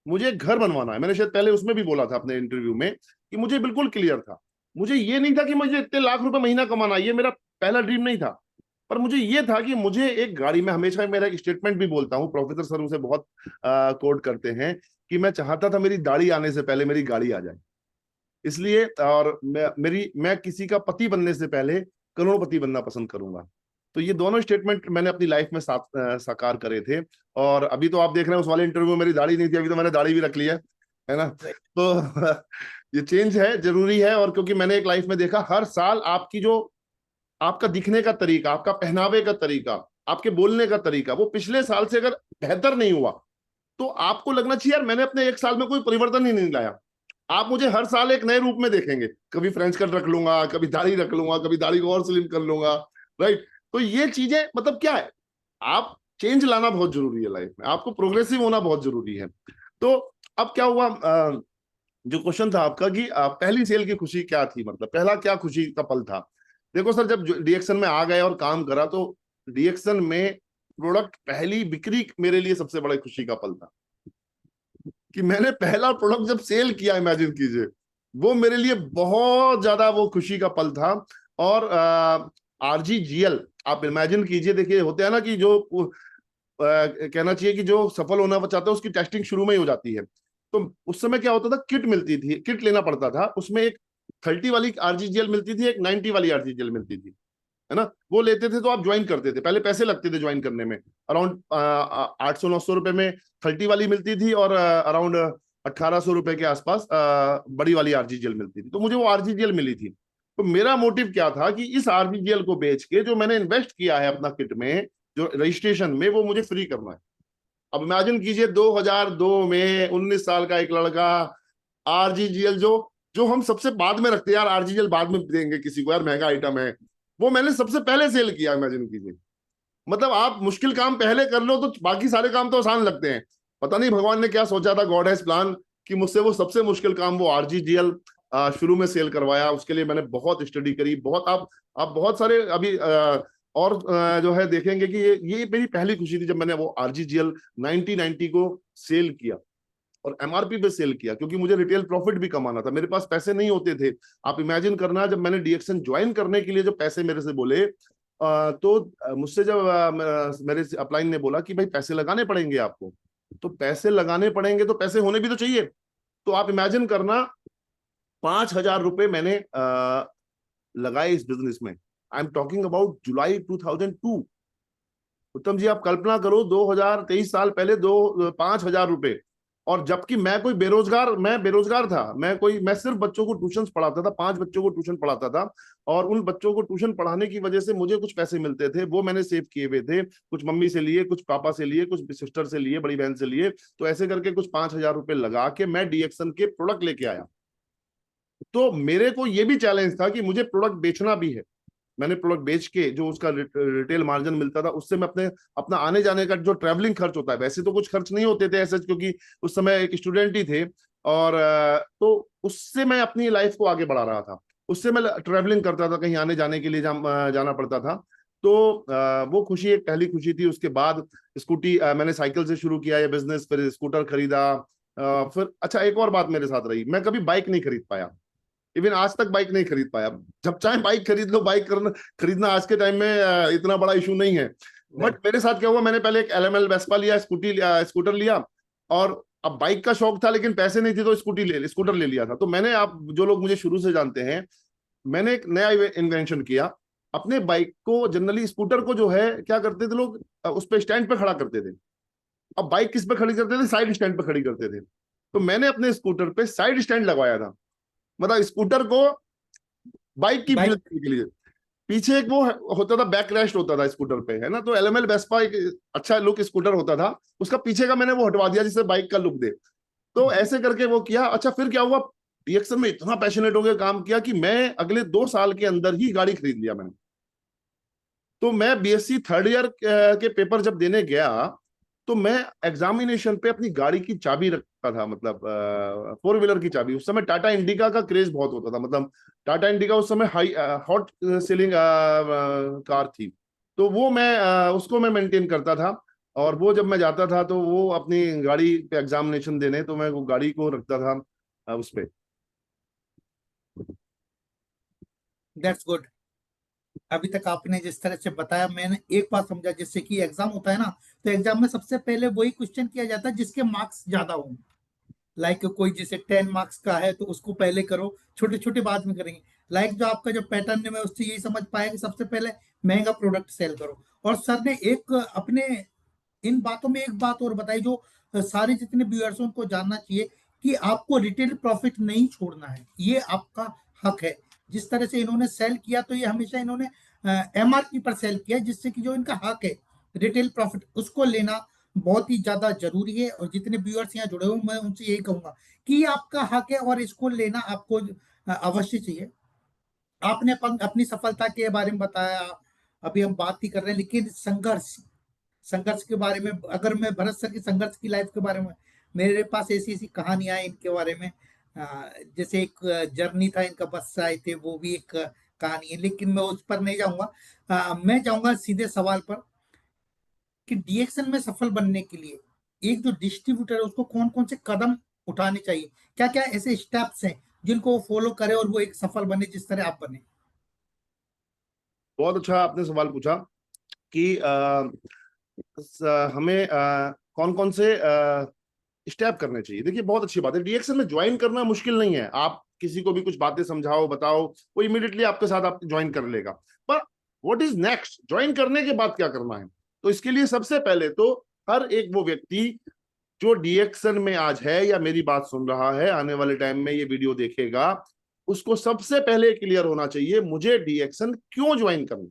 मुझे घर बनवाना है। मैंने शायद पहले उसमें भी बोला था अपने इंटरव्यू में कि मुझे बिल्कुल क्लियर था। मुझे ये नहीं था कि मुझे इतने लाख रुपए महीना कमाना, ये मेरा पहला ड्रीम नहीं था। पर मुझे ये था कि मुझे एक गाड़ी में, हमेशा मेरा एक स्टेटमेंट भी बोलता हूँ, प्रोफेसर सर उसे बहुत कोट करते हैं कि मैं चाहता था मेरी दाढ़ी आने से पहले मेरी गाड़ी आ जाए। इसलिए, और मैं किसी का पति बनने से पहले करोड़पति बनना पसंद करूंगा। तो ये दोनों स्टेटमेंट मैंने अपनी लाइफ में साकार करे थे। और अभी तो आप देख रहे हैं उस वाले इंटरव्यू में मेरी दाढ़ी नहीं थी, अभी तो मैंने दाढ़ी भी रख ली है ना। तो ये चेंज है, जरूरी है। और क्योंकि मैंने एक लाइफ में देखा, हर साल आपकी जो आपका दिखने का तरीका, आपका पहनावे का तरीका, आपके बोलने का तरीका, वो पिछले साल से अगर बेहतर नहीं हुआ तो आपको लगना चाहिए यार मैंने अपने एक साल में कोई परिवर्तन ही नहीं लाया। आप मुझे हर साल एक नए रूप में देखेंगे, कभी फ्रेंच कट रख लूंगा, कभी दाढ़ी रख लूंगा, कभी दाढ़ी को और स्लिम कर लूंगा, राइट। तो ये चीजें मतलब क्या है, आप चेंज लाना बहुत जरूरी है लाइफ में, आपको प्रोग्रेसिव होना बहुत जरूरी है। तो अब क्या हुआ, जो क्वेश्चन था आपका कि पहली सेल की खुशी क्या थी, मतलब पहला क्या खुशी का पल था। देखो सर, जब डीएक्शन में आ गए और काम करा, तो डीएक्शन में प्रोडक्ट पहली बिक्री मेरे लिए सबसे बड़ा खुशी का पल था कि मैंने पहला प्रोडक्ट जब सेल किया, इमेजिन कीजिए, वो मेरे लिए बहुत ज्यादा वो खुशी का पल था। और आरजीजीएल आप इमेजिन कीजिए, देखिए होते हैं ना कि जो कहना चाहिए कि जो सफल होना चाहता है उसकी टेस्टिंग शुरू में ही हो जाती है। तो उस समय क्या होता था, किट मिलती थी, किट लेना पड़ता था, उसमें एक 30 वाली आरजीजीएल मिलती थी, एक 90 वाली आरजीजीएल मिलती थी, है ना। वो लेते थे तो आप ज्वाइन करते थे, पहले पैसे लगते थे ज्वाइन करने में, अराउंड 800-900 रुपए में 30 वाली मिलती थी, और अराउंड 1800 रुपए के आसपास बड़ी वाली आरजीजीएल मिलती थी। तो मुझे वो आरजीजीएल मिली थी। तो मेरा मोटिव क्या था कि इस आरजीजीएल को बेच के जो मैंने इन्वेस्ट किया है अपना किट में, जो रजिस्ट्रेशन में, वो मुझे फ्री करना है। अब इमेजिन कीजिए 2002 में 19 साल का एक लड़का, आरजीजीएल जो जो हम सबसे बाद में रखते हैं यार, आरजीजीएल बाद में देंगे किसी को यार, महंगा आइटम है, वो मैंने सबसे पहले सेल किया। इमेजिन कीजिए, मतलब आप मुश्किल काम पहले कर लो तो बाकी सारे काम तो आसान लगते हैं। पता नहीं भगवान ने क्या सोचा था, गॉड हैज प्लान, कि मुझसे वो सबसे मुश्किल काम, वो आरजीजीएल शुरू में सेल करवाया। उसके लिए मैंने बहुत स्टडी करी, बहुत आप बहुत सारे अभी और जो है देखेंगे कि ये मेरी पहली खुशी थी जब मैंने वो आरजीजीएल 9090 को सेल किया और एमआरपी पे सेल किया, क्योंकि मुझे रिटेल प्रॉफिट भी कमाना था, मेरे पास पैसे नहीं होते थे। आप इमेजिन करना, जब मैंने डीएक्शन ज्वाइन करने के लिए जो पैसे मेरे से बोले, तो मुझसे जब मेरे अपलाइन ने बोला कि भाई पैसे लगाने पड़ेंगे आपको, तो पैसे लगाने पड़ेंगे तो पैसे होने भी तो चाहिए। तो आप इमेजिन करना, 5,000 रुपए मैंने लगाए इस बिजनेस में। आई एम टॉकिंग अबाउट जुलाई 2002। उत्तम जी आप कल्पना करो, 2023 साल पहले 5,000 रुपए। और जबकि मैं बेरोजगार था, मैं सिर्फ बच्चों को ट्यूशन पढ़ाता था, 5 बच्चों को ट्यूशन पढ़ाता था, और उन बच्चों को ट्यूशन पढ़ाने की वजह से मुझे कुछ पैसे मिलते थे, वो मैंने सेव किए हुए थे, कुछ मम्मी से लिए, कुछ पापा से लिए, कुछ सिस्टर से लिए, बड़ी बहन से लिए। तो ऐसे करके कुछ 5,000 रुपए लगा के मैं डीएक्शन के प्रोडक्ट लेके आया। तो मेरे को ये भी चैलेंज था कि मुझे प्रोडक्ट बेचना भी है। मैंने प्रोडक्ट बेच के जो उसका रिटेल मार्जिन मिलता था, उससे मैं अपने अपना आने जाने का जो ट्रैवलिंग खर्च होता है, वैसे तो कुछ खर्च नहीं होते थे ऐसे, क्योंकि उस समय एक स्टूडेंट ही थे, और तो उससे मैं अपनी लाइफ को आगे बढ़ा रहा था। उससे मैं ट्रैवलिंग करता था, कहीं आने जाने के लिए जाना पड़ता था। तो वो खुशी एक पहली खुशी थी। उसके बाद स्कूटी, मैंने साइकिल से शुरू किया ये बिजनेस, फिर स्कूटर खरीदा। फिर अच्छा, एक और बात मेरे साथ रही, मैं कभी बाइक नहीं खरीद पाया। इवन आज तक बाइक नहीं खरीद पाया। जब चाहे बाइक खरीद लो, खरीदना आज के टाइम में इतना बड़ा इशू नहीं है। बट मेरे साथ क्या हुआ, मैंने पहले एक LML वेस्पा लिया, स्कूटर लिया, और अब बाइक का शौक था लेकिन पैसे नहीं थे, तो स्कूटर ले लिया था। तो मैंने, आप जो लोग मुझे शुरू से जानते हैं, मैंने एक नया इन्वेंशन किया। अपने बाइक को, जनरली स्कूटर को जो है क्या करते थे लोग, उस पे स्टैंड पे खड़ा करते थे। अब बाइक किस पे खड़ी करते थे? साइड स्टैंड पे खड़ी करते थे। तो मैंने अपने स्कूटर पे साइड स्टैंड लगवाया था, मतलब स्कूटर को बाइक की फील बाइक देने के लिए। पीछे एक वो होता था, बैक रेस्ट होता था स्कूटर पे, है ना। तो LML वेस्पा एक अच्छा लुक स्कूटर होता था, उसका पीछे का मैंने वो हटवा दिया जिससे बाइक का लुक दे। तो ऐसे करके वो किया। अच्छा, फिर क्या हुआ, DXN में इतना पैशनेट हो गया, काम किया कि मैं अगले 2 साल के अंदर ही गाड़ी खरीद लिया मैंने। तो मैं BSc थर्ड ईयर के पेपर जब देने गया, तो मैं एग्जामिनेशन पे अपनी गाड़ी की चाबी रखता था, मतलब 4 व्हीलर की चाबी। उस समय टाटा इंडिका का क्रेज बहुत होता था, मतलब टाटा इंडिका उस समय हाई हॉट सेलिंग कार थी। तो वो मैं उसको मैं मेंटेन करता था। और वो जब मैं जाता था तो वो अपनी गाड़ी पे एग्जामिनेशन देने, तो मैं वो गाड़ी को रखता था उस पे। That's good. अभी तक आपने जिस तरह से बताया, मैंने एक बात समझा, जैसे कि एग्जाम होता है ना, तो एग्जाम में सबसे पहले वही क्वेश्चन किया जाता है जिसके मार्क्स ज्यादा हों। लाइक कोई जैसे 10 मार्क्स का है तो उसको पहले करो, छोटे छोटे बाद में करेंगे। लाइक जो आपका जो पैटर्न है, मैं उससे यही समझ पाया कि सबसे पहले महंगा प्रोडक्ट सेल करो। और सर ने एक अपने इन बातों में एक बात और बताई जो सारे जितने व्यूअर्स उनको जानना चाहिए, कि आपको रिटेल प्रॉफिट नहीं छोड़ना है, ये आपका हक है। जिस तरह से इन्होंने सेल किया, तो ये हमेशा इन्होंने MRP पर सेल किया, जिससे कि जो इनका हक है रिटेल प्रॉफिट, उसको लेना बहुत ही ज्यादा जरूरी है। और जितने व्यूअर्स यहाँ जुड़े हुए, मैं उनसे यही कहूंगा कि ये आपका हक है और इसको लेना आपको अवश्य चाहिए। आपने अपनी सफलता के बारे में बताया, अभी हम बात ही कर रहे हैं, लेकिन संघर्ष, संघर्ष के बारे में अगर मैं भरत सर की संघर्ष की लाइफ के बारे में, मेरे पास ऐसी ऐसी कहानियां हैं इनके बारे में। जैसे एक जर्नी था इनका, बस से आए थे, वो भी एक कहानी है, लेकिन मैं उस पर नहीं जाऊंगा। मैं जाऊंगा सीधे सवाल पर, कि DXN में सफल बनने के लिए एक जो डिस्ट्रीब्यूटर है उसको कौन कौन से कदम उठाने चाहिए, क्या क्या ऐसे स्टेप्स हैं जिनको वो फॉलो करे और वो एक सफल बने जिस तरह आप बने। बहुत अच्छा आपने सवाल पूछा कि हमें कौन कौन से स्टेप करने चाहिए। देखिए, बहुत अच्छी बात है, DXN में ज्वाइन करना मुश्किल नहीं है। आप किसी को भी कुछ बातें समझाओ, बताओ, वो इमीडिएटली आपके साथ आप ज्वाइन कर लेगा। पर व्हाट इज नेक्स्ट, ज्वाइन करने के बाद क्या करना है? तो इसके लिए सबसे पहले तो हर एक वो व्यक्ति जो DXN में आज है या मेरी बात सुन रहा है, आने वाले टाइम में ये वीडियो देखेगा, उसको सबसे पहले क्लियर होना चाहिए, मुझे DXN क्यों ज्वाइन करना।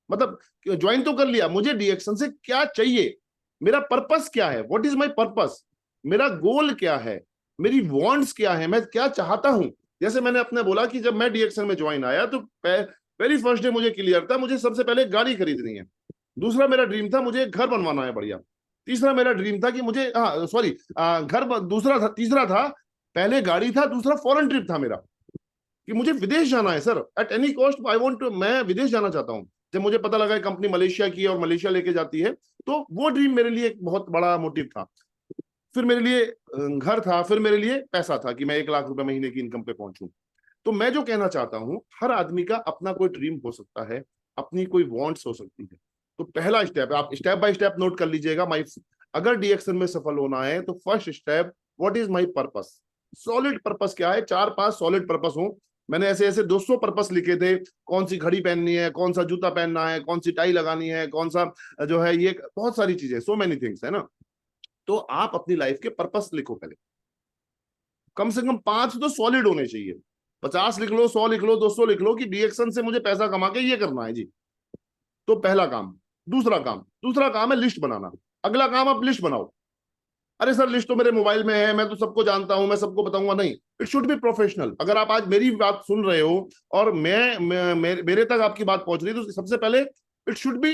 मतलब ज्वाइन तो कर लिया, मुझे DXN से क्या चाहिए, मेरा पर्पस क्या है, व्हाट इज माय पर्पस, मेरा गोल क्या है, मेरी वांट्स क्या है, मैं क्या चाहता हूं। जैसे मैंने अपने बोला कि जब मैं DXN में ज्वाइन आया, तो वेरी फर्स्ट डे मुझे क्लियर था, मुझे सबसे पहले गाड़ी खरीदनी है। दूसरा मेरा ड्रीम था, मुझे एक घर बनवाना है बढ़िया। तीसरा मेरा ड्रीम था कि मुझे, हाँ सॉरी, दूसरा था, तीसरा था, पहले गाड़ी था, दूसरा फॉरेन ट्रिप था मेरा, कि मुझे विदेश जाना है sir, at any cost I want to, मैं विदेश जाना चाहता हूं। जब मुझे पता लगा कंपनी मलेशिया की है और मलेशिया लेके जाती है, तो वो ड्रीम मेरे लिए एक बहुत बड़ा मोटिव था। फिर मेरे लिए घर था, फिर मेरे लिए पैसा था कि मैं 1 लाख रुपए महीने की इनकम पे पहुंचूं। तो मैं जो कहना चाहता हूं, हर आदमी का अपना कोई ड्रीम हो सकता है, अपनी कोई वांट्स हो सकती है। तो पहला स्टेप, आप स्टेप बाय स्टेप नोट कर लीजिएगा। माई, अगर DXN में सफल होना है तो first step, what is my purpose, solid purpose क्या है, 4-5 सॉलिड पर्पस हो। मैंने ऐसे ऐसे 200 पर्पस लिखे थे, कौन सी घड़ी पहननी है, कौन सा जूता पहनना है, कौन सी टाई लगानी है, कौन सा जो है, ये बहुत सारी चीजें, सो मेनी थिंग्स, है ना। तो आप अपनी लाइफ के पर्पस लिखो पहले, कम से कम 5 तो सॉलिड होने चाहिए। 50 लिख लो, 100 लिख लो, 200 लिख लो, कि DXN से मुझे पैसा कमा के ये करना है जी। तो पहला काम। दूसरा काम है लिस्ट बनाना। अगला काम, आप लिस्ट बनाओ, अरे सर लिस्ट तो मेरे मोबाइल में है, मैं तो सबको जानता हूं, मैं सबको बताऊंगा, नहीं। It should be professional. अगर आप आज मेरी बात सुन रहे हो और मेरे तक आपकी बात पहुंच रही है, तो सबसे पहले it should be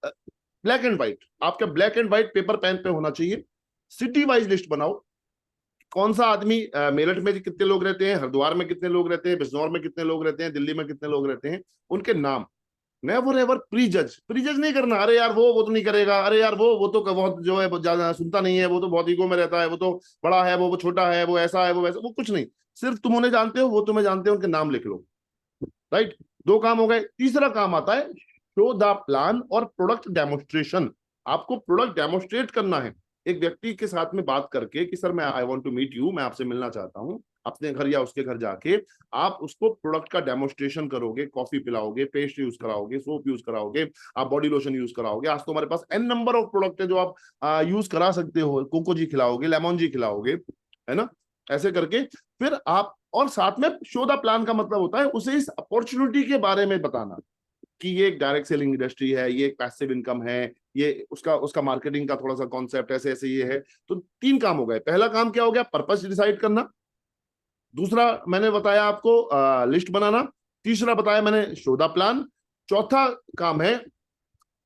black and white. आपका black and white paper pen पे होना चाहिए। सिटी वाइज लिस्ट बनाओ। कौन सा आदमी मेरठ में कितने लोग रहते हैं, हरिद्वार में कितने लोग रहते हैं, बिजनौर में कितने लोग रहते हैं, दिल्ली में कितने लोग रहते हैं, उनके नाम। नेवर एवर प्रीजज नहीं करना। अरे यार वो तो नहीं करेगा, अरे यार वो तो बहुत जो है ज्यादा सुनता नहीं है, वो तो बहुत ईगो में रहता है, वो तो बड़ा है, वो छोटा है, वो ऐसा है, वो वैसा, वो कुछ नहीं। सिर्फ तुम उन्हें जानते हो, वो तुम्हें जानते हो, उनके नाम लिख लो। राइट, 2 काम हो गए। तीसरा काम आता है शो द प्लान और प्रोडक्ट डेमोस्ट्रेशन। आपको प्रोडक्ट डेमोस्ट्रेट करना है एक व्यक्ति के साथ में बात करके कि सर मैं I want to meet you, मैं आपसे मिलना चाहता हूं। अपने घर या उसके घर जाके आप उसको प्रोडक्ट का डेमोस्ट्रेशन करोगे, कॉफी पिलाओगे, पेस्ट यूज कराओगे, सोप यूज कराओगे, आप बॉडी लोशन यूज कराओगे। आज तो हमारे पास एन नंबर ऑफ प्रोडक्ट है जो आप यूज करा सकते हो। कोको जी खिलाओगे, लेमन जी खिलाओगे, है ना। ऐसे करके फिर आप, और साथ में शो द प्लान का मतलब होता है उसे इस अपॉर्चुनिटी के बारे में बताना कि ये एक डायरेक्ट सेलिंग इंडस्ट्री है, ये एक पैसिव इनकम है, ये उसका मार्केटिंग का थोड़ा सा कॉन्सेप्ट ऐसे ऐसे ये है। तो 3 काम हो गए। पहला काम क्या हो गया, पर्पस डिसाइड करना। दूसरा मैंने बताया आपको लिस्ट बनाना। तीसरा बताया मैंने शो द प्लान। चौथा काम है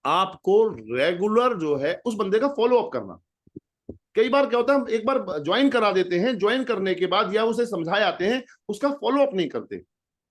आपको रेगुलर जो है उस बंदे का फॉलो अप करना। कई बार क्या होता है, हम एक बार ज्वाइन करा देते हैं, ज्वाइन करने के बाद या उसे समझाए आते हैं, उसका फॉलो अप नहीं करते।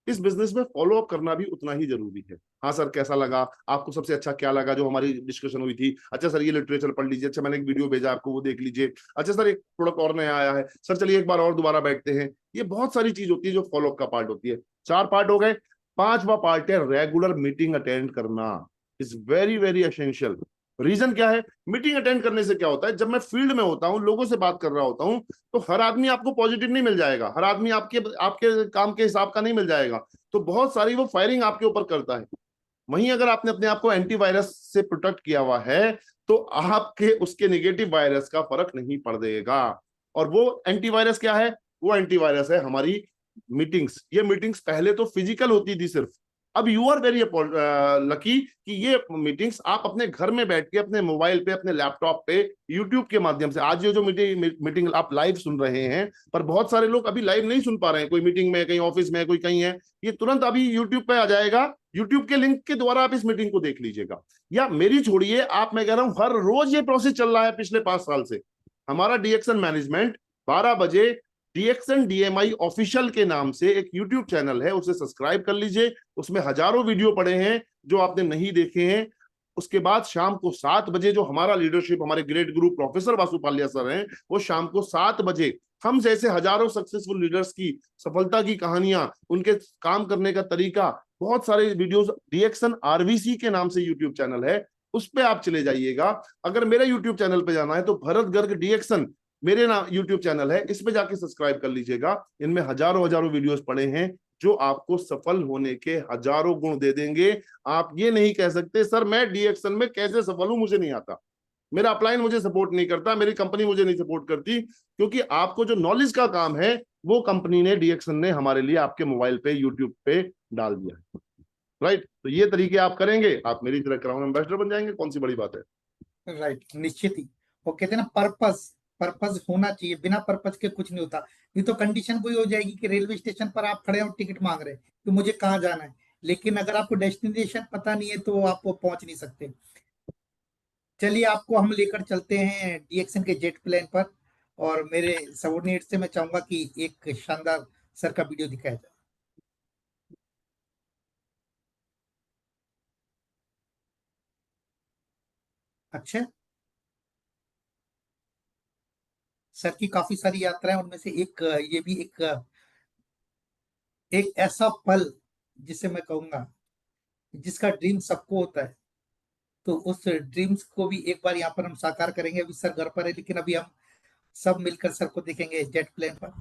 इस बिजनेस में फॉलो अप करना भी उतना ही जरूरी है। हाँ सर कैसा लगा आपको, सबसे अच्छा क्या लगा जो हमारी डिस्कशन हुई थी, अच्छा सर ये लिटरेचर पढ़ लीजिए, अच्छा मैंने एक वीडियो भेजा आपको वो देख लीजिए, अच्छा सर एक प्रोडक्ट और नया आया है, सर चलिए एक बार और दोबारा बैठते हैं। ये बहुत सारी चीज होती है जो फॉलो अप का पार्ट होती है। 4 पार्ट हो गए। 5वां पार्ट है रेगुलर मीटिंग अटेंड करना। Is very very essential. Reason क्या है, मीटिंग अटेंड करने से क्या होता है, जब मैं फील्ड में होता हूं, लोगों से बात कर रहा होता हूं, तो हर आदमी आपको पॉजिटिव नहीं मिल जाएगा, हर आदमी आपके आपके काम के हिसाब का नहीं मिल जाएगा। तो बहुत सारी वो फायरिंग आपके ऊपर करता है। वहीं अगर आपने अपने आप को एंटीवायरस से प्रोटेक्ट किया हुआ है, तो आपके उसके नेगेटिव वायरस का फर्क नहीं पड़ेगा। और वो एंटीवायरस क्या है, वो एंटीवायरस है हमारी मीटिंग्स। ये मीटिंग्स पहले तो फिजिकल होती थी सिर्फ, अब यू आर वेरी लकी कि ये मीटिंग्स आप अपने घर में बैठ के अपने मोबाइल पे, अपने लैपटॉप पे, यूट्यूब के माध्यम से, आज ये जो मीटिंग आप लाइव सुन रहे हैं, पर बहुत सारे लोग अभी लाइव नहीं सुन पा रहे हैं, कोई मीटिंग में, कहीं ऑफिस में, कोई कहीं है, ये तुरंत अभी यूट्यूब पे आ जाएगा। यूट्यूब के लिंक के द्वारा आप इस मीटिंग को देख लीजिएगा। या मेरी छोड़िए, आप, मैं कह रहा हूं हर रोज ये प्रोसेस चल रहा है पिछले 5 साल से। हमारा डीएक्सन मैनेजमेंट 12 बजे डीएक्सन डीएमआई ऑफिशियल के नाम से एक यूट्यूब चैनल है, उसे सब्सक्राइब कर लीजिए। उसमें हजारों वीडियो पड़े हैं जो आपने नहीं देखे हैं। उसके बाद शाम को 7 बजे जो हमारा लीडरशिप, हमारे ग्रेट गुरु प्रोफेसर वासुपालिया सर हैं, वो शाम को 7 बजे हम जैसे हजारों सक्सेसफुल लीडर्स की सफलता की कहानियां, उनके काम करने का तरीका, बहुत सारे वीडियोस, डीएक्सन आरवीसी के नाम से यूट्यूब चैनल है, उस पर आप चले जाइएगा। अगर मेरे यूट्यूब चैनल पे जाना है तो भरत गर्ग डीएक्सन मेरे नाम यूट्यूब चैनल है, इस पे जाके सब्सक्राइब कर लीजिएगा। इनमें हजारों हजारों वीडियोस पड़े हैं जो आपको सफल होने के हजारों गुण दे देंगे। आप ये नहीं कह सकते सर मैं डीएक्सन में कैसे सफल हूं, मुझे नहीं आता, मेरा अपलाइन मुझे सपोर्ट नहीं करता, मेरी कंपनी मुझे नहीं सपोर्ट करती, क्योंकि आपको जो नॉलेज का काम है वो कंपनी ने, डीएक्सन ने हमारे लिए आपके मोबाइल पे, यूट्यूब पे डाल दिया है। राइट, तो ये तरीके आप करेंगे, आप मेरी तरह क्राउन एम्बेसडर बन जाएंगे। कौन सी बड़ी बात है। राइट, निश्चित ही। वो कहते हैं ना, पर्पस होना चाहिए, बिना पर्पस के कुछ नहीं होता। ये तो कंडीशन कोई हो जाएगी कि रेलवे स्टेशन पर आप खड़े और टिकट मांग रहे हैं कि मुझे कहाँ जाना है, लेकिन अगर आपको डेस्टिनेशन पता नहीं है तो आप पहुंच नहीं सकते। चलिए, आपको हम लेकर चलते हैं डीएक्सन के जेट प्लेन पर, और मेरे सबोर्डिनेट से मैं चाहूंगा कि एक शानदार सर का वीडियो दिखाया जाए। अच्छा, सर की काफी सारी यात्राएं, उनमें से एक ये भी एक ऐसा पल जिसे मैं कहूंगा जिसका ड्रीम सबको होता है, तो उस ड्रीम्स को भी एक बार यहाँ पर हम साकार करेंगे। अभी सर घर पर है, लेकिन अभी हम सब मिलकर सर को देखेंगे जेट प्लेन पर।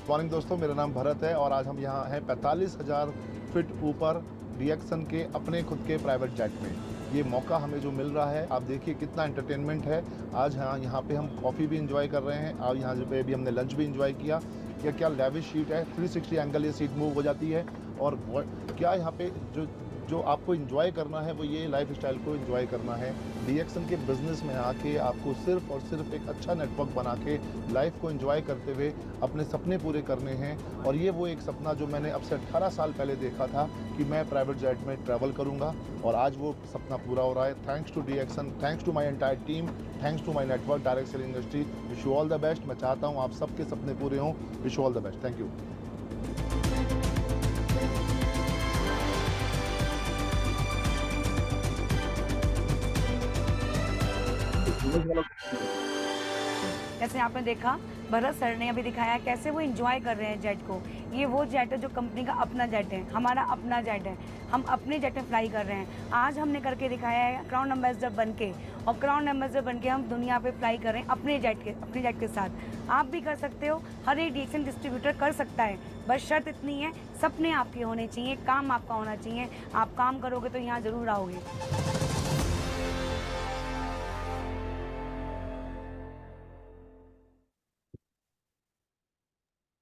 मॉर्निंग दोस्तों, मेरा नाम भरत है और आज हम यहाँ हैं 45,000 फीट ऊपर डीएक्सन के अपने खुद के प्राइवेट जेट में। ये मौका हमें जो मिल रहा है, आप देखिए कितना एंटरटेनमेंट है। आज यहाँ पे हम कॉफ़ी भी इंजॉय कर रहे हैं और यहाँ पे भी हमने लंच भी इंजॉय किया। क्या लैविश सीट है, 360 एंगल ये सीट मूव हो जाती है। और क्या यहाँ पे जो आपको इंजॉय करना है वो ये लाइफ स्टाइल को इंजॉय करना है। डीएक्सन के बिजनेस में आके आपको सिर्फ और सिर्फ एक अच्छा नेटवर्क बना के लाइफ को इंजॉय करते हुए अपने सपने पूरे करने हैं। और ये वो एक सपना जो मैंने अब से 18 साल पहले देखा था कि मैं प्राइवेट जेट में ट्रैवल करूंगा, और आज वो सपना पूरा हो रहा है। Thanks to DXN, thanks to my entire team, thanks to my network direct selling industry. Wish you all the best. मैं चाहता हूँ आप सबके सपने पूरे हों। Wish you all the best. Thank you. जैसे आपने देखा, भरत सर ने अभी दिखाया कैसे वो एंजॉय कर रहे हैं जेट को। ये वो जेट है जो कंपनी का अपना जेट है, हमारा अपना जेट है। हम अपने जेट में फ्लाई कर रहे हैं। आज हमने करके दिखाया है क्राउन एम्बेसडर बन के, और क्राउन एम्बेसडर बन के हम दुनिया पे फ्लाई कर रहे हैं अपने जेट के साथ। आप भी कर सकते हो, हर एक डीएक्सन डिस्ट्रीब्यूटर कर सकता है। बस शर्त इतनी है, सपने आपके होने चाहिए, काम आपका होना चाहिए। आप काम करोगे तो यहाँ ज़रूर आओगे।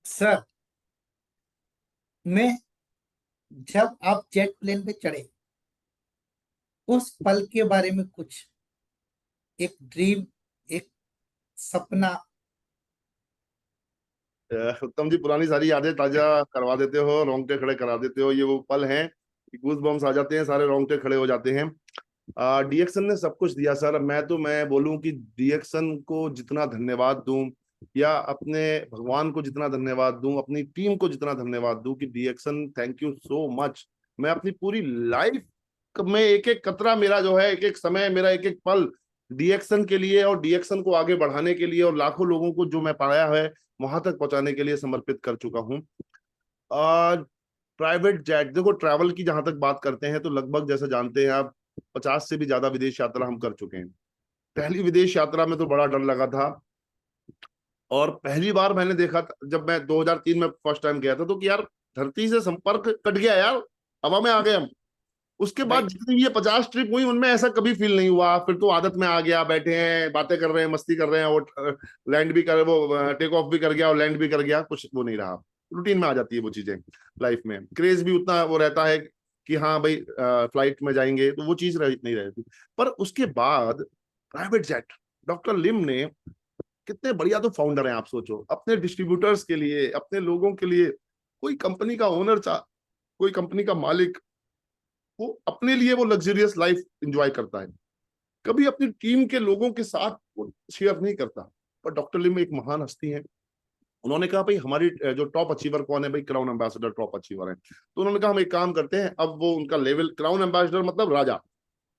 सर, मैं जब आप जेट प्लेन पे चढ़े उस पल के बारे में कुछ, एक ड्रीम, एक सपना। उत्तम जी, पुरानी सारी यादें ताजा करवा देते हो, रोंगटे खड़े करा देते हो। ये वो पल हैं, गूज बम्स आ जाते हैं, सारे रोंगटे खड़े हो जाते हैं। डीएक्सन ने सब कुछ दिया सर। मैं बोलूं कि डीएक्सन को जितना धन्यवाद दूं, या अपने भगवान को जितना धन्यवाद दूं, अपनी टीम को जितना धन्यवाद दूं, कि डीएक्सन थैंक यू सो मच। मैं अपनी पूरी लाइफ में एक एक कतरा मेरा जो है, एक एक समय मेरा, एक एक पल डीएक्सन के लिए और डीएक्सन को आगे बढ़ाने के लिए और लाखों लोगों को जो मैं पाया है वहां तक पहुंचाने के लिए समर्पित कर चुका हूं। प्राइवेट जेट, देखो ट्रैवल की जहां तक बात करते हैं तो लगभग जैसे जानते हैं आप 50 से भी ज्यादा विदेश यात्रा हम कर चुके हैं। पहली विदेश यात्रा में तो बड़ा डर लगा था, और पहली बार मैंने देखा था जब मैं 2003 में फर्स्ट टाइम गया था, तो कि यार धरती से संपर्क कट गया यार, हवा में आ गए हम। उसके बाद जितनी ये 50 ट्रिप हुई उनमें ऐसा कभी फील नहीं हुआ। फिर तो आदत में आ गया, बैठे हैं, बातें कर रहे हैं, मस्ती कर रहे हैं, वो लैंड भी कर, वो टेक ऑफ भी कर गया और लैंड भी कर गया, कुछ वो नहीं रहा। रूटीन में आ जाती है वो चीजें लाइफ में। क्रेज भी उतना वो रहता है कि हाँ भाई फ्लाइट में जाएंगे, तो वो चीज नहीं रहती। पर उसके बाद प्राइवेट जेट, डॉक्टर लिम ने, कितने बढ़िया तो फाउंडर हैं आप सोचो, अपने डिस्ट्रीब्यूटर्स के लिए, अपने लोगों के लिए। कोई कंपनी का ओनर कोई कंपनी का मालिक, वो अपने लिए वो लग्जरियस लाइफ एंजॉय करता है, कभी अपनी टीम के लोगों के साथ वो शेयर नहीं करता। पर डॉक्टर लिम एक महान हस्ती है। उन्होंने कहा भाई हमारी जो टॉप अचीवर कौन है, भाई क्राउन एम्बेसडर टॉप अचीवर है। तो उन्होंने कहा हम एक काम करते हैं, अब वो उनका लेवल क्राउन एम्बेसडर मतलब राजा,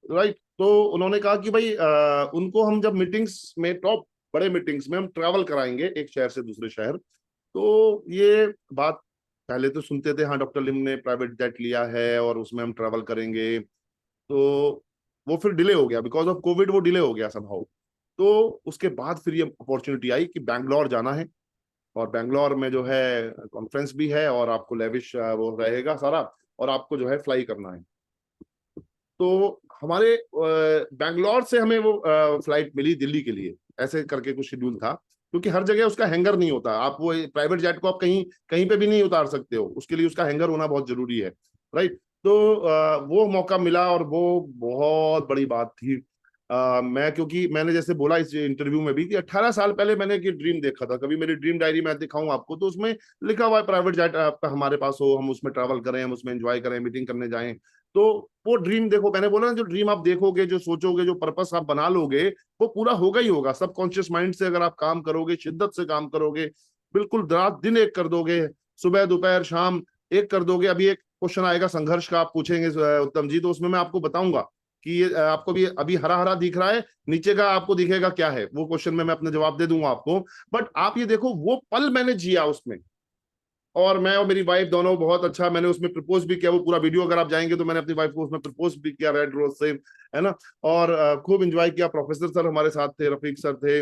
राइट। तो उन्होंने कहा कि भाई उनको हम जब मीटिंग्स में, टॉप बड़े मीटिंग्स में हम ट्रैवल कराएंगे एक शहर से दूसरे शहर। तो ये बात पहले तो सुनते थे, हाँ डॉक्टर लिम ने प्राइवेट जेट लिया है और उसमें हम ट्रैवल करेंगे। तो वो फिर डिले हो गया, बिकॉज ऑफ कोविड वो डिले हो गया समहाउ। तो उसके बाद फिर ये अपॉर्चुनिटी आई कि बैंगलोर जाना है, और बैंगलोर में जो है कॉन्फ्रेंस भी है, और आपको लेविश वो रहेगा सारा, और आपको जो है फ्लाई करना है। तो हमारे बैंगलोर से हमें वो फ्लाइट मिली दिल्ली के लिए, ऐसे करके कुछ शेड्यूल था, क्योंकि हर जगह उसका हैंगर नहीं होता। आप वो प्राइवेट जेट को आप कहीं कहीं पे भी नहीं उतार सकते हो, उसके लिए उसका हैंगर होना बहुत जरूरी है, राइट। तो वो मौका मिला और वो बहुत बड़ी बात थी। मैं, क्योंकि मैंने जैसे बोला इस इंटरव्यू में भी कि 18 साल पहले मैंने एक ड्रीम देखा था। कभी मेरी ड्रीम डायरी मैं दिखाऊं आपको तो उसमें लिखा हुआ है प्राइवेट जेट हमारे पास हो, हम उसमें ट्रैवल करें, हम उसमें एंजॉय करें, मीटिंग करने जाएं। तो वो ड्रीम देखो, मैंने बोला ना, जो ड्रीम आप देखोगे, जो सोचोगे, जो पर्पस आप बना लोगे, वो पूरा होगा ही होगा। सबकॉन्शियस माइंड से अगर आप काम करोगे, शिद्दत से काम करोगे, बिल्कुल रात दिन एक कर दोगे, सुबह दोपहर शाम एक कर दोगे। अभी एक क्वेश्चन आएगा संघर्ष का, आप पूछेंगे उत्तम जी, तो उसमें मैं आपको बताऊंगा कि ये आपको भी अभी हरा हरा दिख रहा है, नीचे का आपको दिखेगा क्या है, वो क्वेश्चन में मैं अपना जवाब दे दूंगा आपको। बट आप ये देखो, वो पल मैंने जिया उसमें, और मैं और मेरी वाइफ दोनों बहुत अच्छा, मैंने उसमें प्रपोज भी किया। वो पूरा वीडियो अगर आप जाएंगे तो मैंने अपनी वाइफ को उसमें प्रपोज भी किया रेड रोज से, है ना। और खूब एंजॉय किया। प्रोफेसर सर हमारे साथ थे, रफीक सर थे,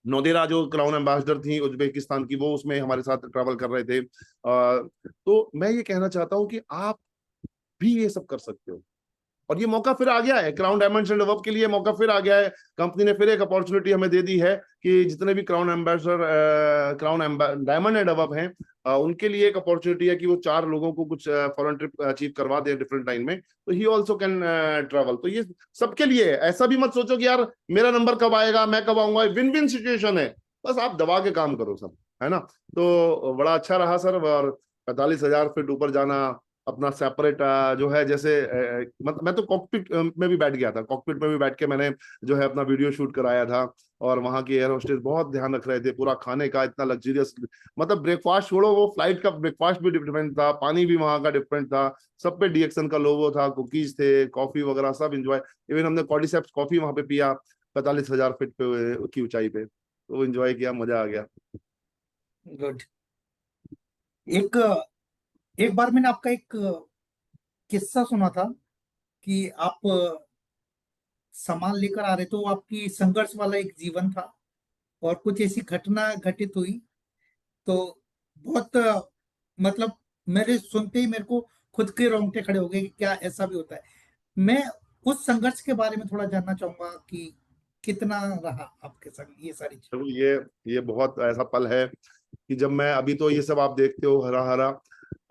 नोदेरा जो क्राउन एम्बेसडर थी उज्बेकिस्तान की, वो उसमें हमारे साथ ट्रैवल कर रहे थे। तो मैं ये कहना चाहता हूँ कि आप भी ये सब कर सकते हो। और ये मौका फिर आ गया है, क्राउन डायमंड्स एंड अबव के लिए मौका फिर आ गया है। कंपनी ने फिर एक अपॉर्चुनिटी हमें दे दी है कि जितने भी crown ambassador, crown diamond and above हैं, उनके लिए एक अपॉर्चुनिटी है कि वो 4 लोगों को कुछ फॉरेन ट्रिप अचीव करवा दे डिफरेंट टाइम में, तो ही ऑल्सो कैन ट्रेवल। तो ये सबके लिए है। ऐसा भी मत सोचो कि यार मेरा नंबर कब आएगा, मैं कब आऊंगा। विन विन सिचुएशन है, बस आप दबा के काम करो सब, है ना। तो बड़ा अच्छा रहा सर। और 45,000 फीट ऊपर जाना, अपना सेपरेट जो है, जैसे मैं तो कॉकपिट में भी बैठ गया था। कॉकपिट में भी बैठ के मैंने जो है अपना वीडियो शूट कराया था। और वहां की एयर होस्टेस बहुत ध्यान रख रहे थे, पूरा खाने का इतना लग्जरियस, मतलब ब्रेकफास्ट छोड़ो, वो फ्लाइट का ब्रेकफास्ट भी डिफरेंट था, पानी भी वहां का डिफरेंट था, सब पे डीएक्सन का लोगो था, कुकीज थे, कॉफी वगैरह सब इंजॉय। इवन हमने कॉर्डिसेप्स कॉफी वहां पे पिया 45,000 फीट पे की ऊंचाई पे, तो एंजॉय किया, मजा आ गया। गुड। एक एक बार मैंने आपका एक किस्सा सुना था कि आप सामान लेकर आ रहे थे, वो आपकी संघर्ष वाला एक जीवन था और कुछ ऐसी घटना घटित हुई तो बहुत मतलब मेरे सुनते ही मेरे को खुद के रोंगटे खड़े हो गए कि क्या ऐसा भी होता है। मैं उस संघर्ष के बारे में थोड़ा जानना चाहूंगा कि कितना रहा आपके संग ये सारी चीज। चलो, ये बहुत ऐसा पल है कि जब मैं, अभी तो ये सब आप देखते हो हरा हरा,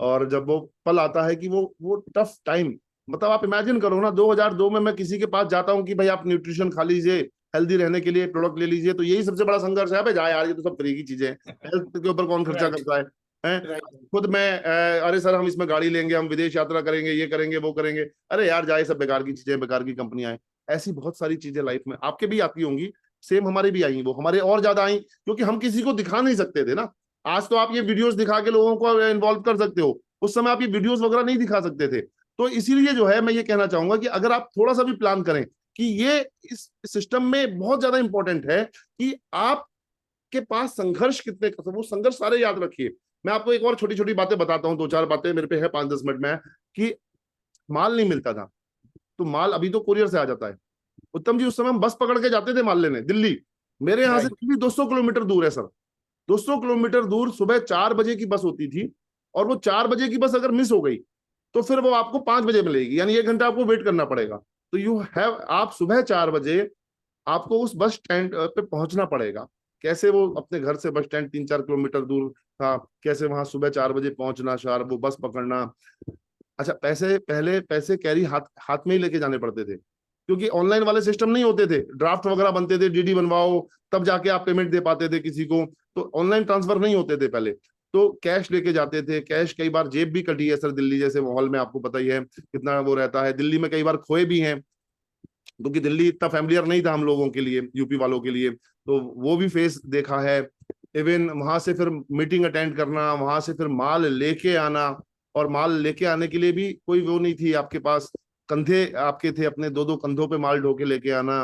और जब वो पल आता है कि वो टफ टाइम, मतलब आप इमेजिन करो ना, 2002 में मैं किसी के पास जाता हूँ कि भाई आप न्यूट्रिशन खा लीजिए, हेल्दी रहने के लिए प्रोडक्ट ले लीजिए, तो यही सबसे बड़ा संघर्ष है। भाई जा यार, ये तो सब फ्री की चीजें हैं, हेल्थ के ऊपर कौन खर्चा राइट, करता है? राइट। खुद मैं अरे सर हम इसमें गाड़ी लेंगे, हम विदेश यात्रा करेंगे, ये करेंगे वो करेंगे, अरे यार जाए, सब बेकार की चीजें, बेकार की कंपनियां हैं। ऐसी बहुत सारी चीजें लाइफ में आपके भी आती होंगी, सेम हमारे भी आई, वो हमारे और ज्यादा आई, क्योंकि हम किसी को दिखा नहीं सकते थे ना। आज तो आप ये वीडियोस दिखा के लोगों को इन्वॉल्व कर सकते हो, उस समय आप ये वीडियोस वगैरह नहीं दिखा सकते थे। तो इसीलिए जो है मैं ये कहना चाहूंगा कि अगर आप थोड़ा सा भी प्लान करें, कि ये इस सिस्टम में बहुत ज्यादा इंपॉर्टेंट है कि आपके पास संघर्ष कितने, वो संघर्ष सारे याद रखिए। मैं आपको एक और छोटी छोटी बातें बताता हूँ, 2-4 बातें मेरे पे है 5-10 मिनट में, कि माल नहीं मिलता था, तो माल अभी तो कुरियर से आ जाता है। उत्तम जी, उस समय हम बस पकड़ के जाते थे माल लेने दिल्ली। मेरे यहाँ से राइट, दिल्ली 200 किलोमीटर दूर है सर, 200 किलोमीटर दूर। सुबह 4 बजे की बस होती थी, और वो 4 बजे की बस अगर मिस हो गई तो फिर वो आपको 5 बजे मिलेगी, यानी 1 घंटा आपको वेट करना पड़ेगा। तो आप सुबह 4 बजे आपको उस बस स्टैंड पे पहुंचना पड़ेगा। कैसे वो अपने घर से बस स्टैंड 3-4 किलोमीटर दूर था, कैसे वहां सुबह 4 बजे पहुंचना, शार वो बस पकड़ना। अच्छा, पहले पैसे कैरी हाथ हाथ में ही लेके जाने पड़ते थे, क्योंकि ऑनलाइन वाले सिस्टम नहीं होते थे, ड्राफ्ट वगैरह बनते थे, डीडी बनवाओ तब जाके आप पेमेंट दे पाते थे किसी को, तो ऑनलाइन ट्रांसफर नहीं होते थे पहले। तो कैश लेके जाते थे, कैश कई बार जेब भी कटी है सर, दिल्ली जैसे माहौल में आपको पता ही है कितना वो रहता है। दिल्ली में कई बार खोए भी हैं, क्योंकि दिल्ली इतना फैमिलियर नहीं था हम लोगों के लिए, यूपी वालों के लिए, तो वो भी फेस देखा है। इवन वहां से फिर मीटिंग अटेंड करना, वहां से फिर माल लेके आना, और माल लेके आने के लिए भी कोई वो नहीं थी आपके पास, कंधे आपके थे अपने, 2-2 कंधों पे माल ढो के लेके आना,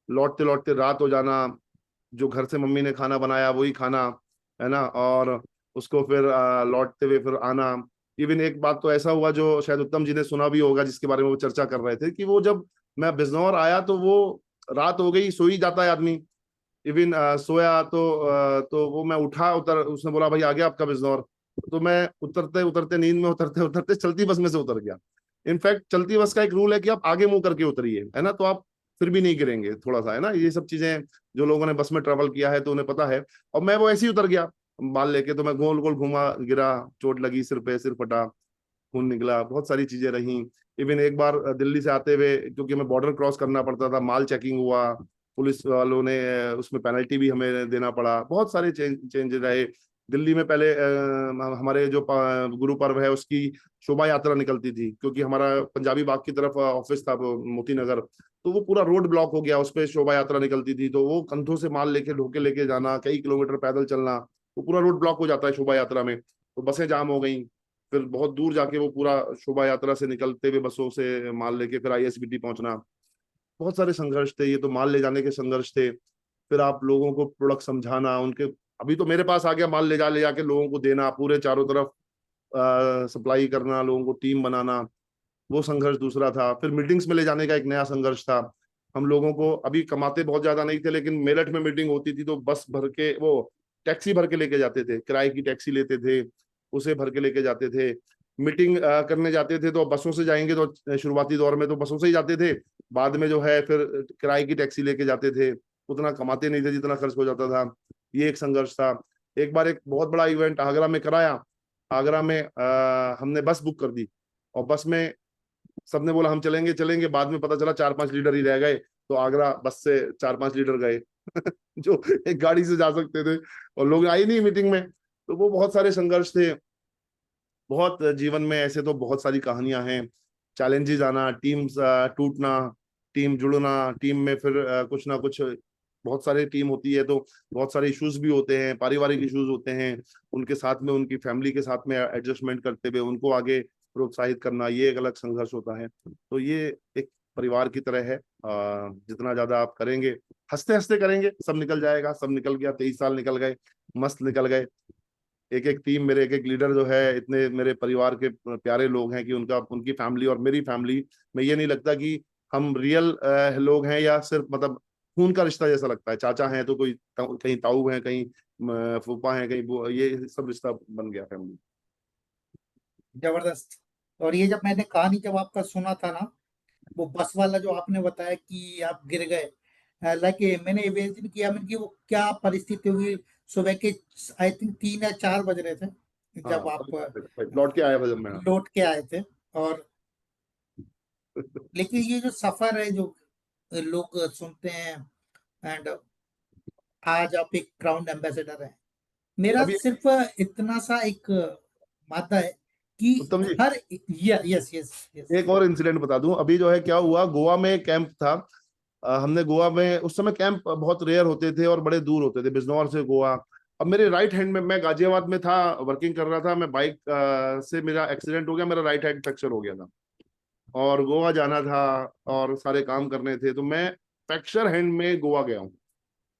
लौटते लौटते रात हो जाना, जो घर से मम्मी ने खाना बनाया वही खाना, है ना, और उसको फिर लौटते हुए फिर आना। इवन एक बात तो ऐसा हुआ जो शायद उत्तम जी ने सुना भी होगा, जिसके बारे में वो चर्चा कर रहे थे, कि वो जब मैं बिजनौर आया तो वो रात हो गई, सो ही जाता है आदमी। इवन सोया तो वो मैं उठा, उसने बोला भाई आ गया आपका बिजनौर, तो मैं उतरते उतरते नींद में उतरते उतरते चलती बस में से उतर गया। इनफैक्ट चलती बस का एक रूल है कि आप आगे मुंह करके उतरिए, है ना, तो आप फिर भी नहीं गिरेंगे थोड़ा सा, है ना। ये सब चीजें जो लोगों ने बस में ट्रेवल किया है तो उन्हें पता है। और मैं वो ऐसे ही उतर गया माल लेके, तो मैं गोल गोल घूमा, गिरा, चोट लगी सिर पे, सिर फटा, खून निकला, बहुत सारी चीजें रही। इवन एक बार दिल्ली से आते हुए, क्योंकि हमें बॉर्डर क्रॉस करना पड़ता था, माल चेकिंग हुआ, पुलिस वालों ने उसमें पेनल्टी भी हमें देना पड़ा, बहुत सारे चेंज रहे। दिल्ली में पहले हमारे जो गुरु पर्व है उसकी शोभा यात्रा निकलती थी, क्योंकि हमारा पंजाबी बाग की तरफ ऑफिस था मोती नगर, तो वो पूरा रोड ब्लॉक हो गया, उस पर शोभा यात्रा निकलती थी, तो वो कंधों से माल लेके ढोके लेके जाना, कई किलोमीटर पैदल चलना, वो पूरा रोड ब्लॉक हो जाता है शोभा यात्रा में, तो बसें जाम हो गई। फिर बहुत दूर जाके वो पूरा शोभा यात्रा से निकलते हुए बसों से माल लेके फिर आईएसबीटी पहुंचना, बहुत सारे संघर्ष थे। ये तो माल ले जाने के संघर्ष थे, फिर आप लोगों को प्रोडक्ट समझाना उनके, अभी तो मेरे पास आ गया माल ले जाके लोगों को देना, पूरे चारों तरफ सप्लाई करना, लोगों को टीम बनाना, वो संघर्ष दूसरा था। फिर मीटिंग्स में ले जाने का एक नया संघर्ष था। हम लोगों को अभी कमाते बहुत ज्यादा नहीं थे, लेकिन मेरठ में मीटिंग होती थी तो बस भर के, वो टैक्सी भर के लेके जाते थे, किराए की टैक्सी लेते थे, उसे भर के लेके जाते थे। मीटिंग करने जाते थे तो बसों से जाएंगे, तो शुरुआती दौर में तो बसों से ही जाते थे, बाद में जो है फिर किराए की टैक्सी लेके जाते थे, उतना कमाते नहीं थे जितना खर्च हो जाता था। ये एक संघर्ष था। एक बार एक बहुत बड़ा इवेंट आगरा में कराया। आगरा में हमने बस बुक कर दी और बस में सबने बोला हम चलेंगे चलेंगे, बाद में पता चला 4-5 लीडर ही रह गए, तो आगरा बस से 4-5 लीडर गए जो एक गाड़ी से जा सकते थे, और लोग आए नहीं मीटिंग में। तो वो बहुत सारे संघर्ष थे। बहुत जीवन में ऐसे तो बहुत सारी कहानियां हैं, चैलेंजेस आना, टीम्स टूटना, टीम जुड़ना, टीम में फिर कुछ ना कुछ, बहुत सारे टीम होती है तो बहुत सारे इश्यूज भी होते हैं, पारिवारिक इश्यूज होते हैं, उनके साथ में उनकी फैमिली के साथ में एडजस्टमेंट करते हुए उनको आगे प्रोत्साहित करना, ये एक अलग संघर्ष होता है। तो ये एक परिवार की तरह है। जितना ज्यादा आप करेंगे, हंसते हंसते करेंगे, सब निकल जाएगा। सब निकल गया, 23 साल निकल गए, मस्त निकल गए। एक एक टीम, मेरे एक एक लीडर जो है, इतने मेरे परिवार के प्यारे लोग हैं कि उनकी फैमिली और मेरी फैमिली में ये नहीं लगता कि हम रियल लोग हैं या सिर्फ मतलब खून का रिश्ता जैसा लगता है। चाचा हैं तो कोई कहीं ताऊ हैं, कहीं फूफा हैं, कहीं ये सब रिश्ता बन गया फैमिली। जबरदस्त। और ये जब मैंने कहानी जब आपका सुना था ना, वो बस वाला जो आपने बताया कि आप गिर गए, लाइक मैंने इमेजिन किया मैंने कि वो क्या परिस्थिति होगी। सुबह के आई थिंक 3 या 4 बज रहे थे हाँ, जब आप लौट के आया था जब मैं। लौट के आए थे। और लेकिन ये जो सफर है जो लोग सुनते हैं, एंड आज आप एक क्राउन एम्बेसडर हैं। मेरा अभी सिर्फ इतना सा एक मादा है कि उत्तम जी, हर, यस यस यस। एक और इंसिडेंट बता दूं। अभी जो है क्या हुआ, गोवा में कैंप था। हमने गोवा में, उस समय कैंप बहुत रेयर होते थे और बड़े दूर होते थे, बिजनौर से गोवा। अब मेरे राइट हैंड में, मैं गाजियाबाद में था, वर्किंग कर रहा था, मैं बाइक से मेरा एक्सीडेंट हो गया, मेरा राइट हैंड फ्रैक्चर हो गया था और गोवा जाना था और सारे काम करने थे, तो मैं फ्रैक्चर हैंड में गोवा गया हूँ।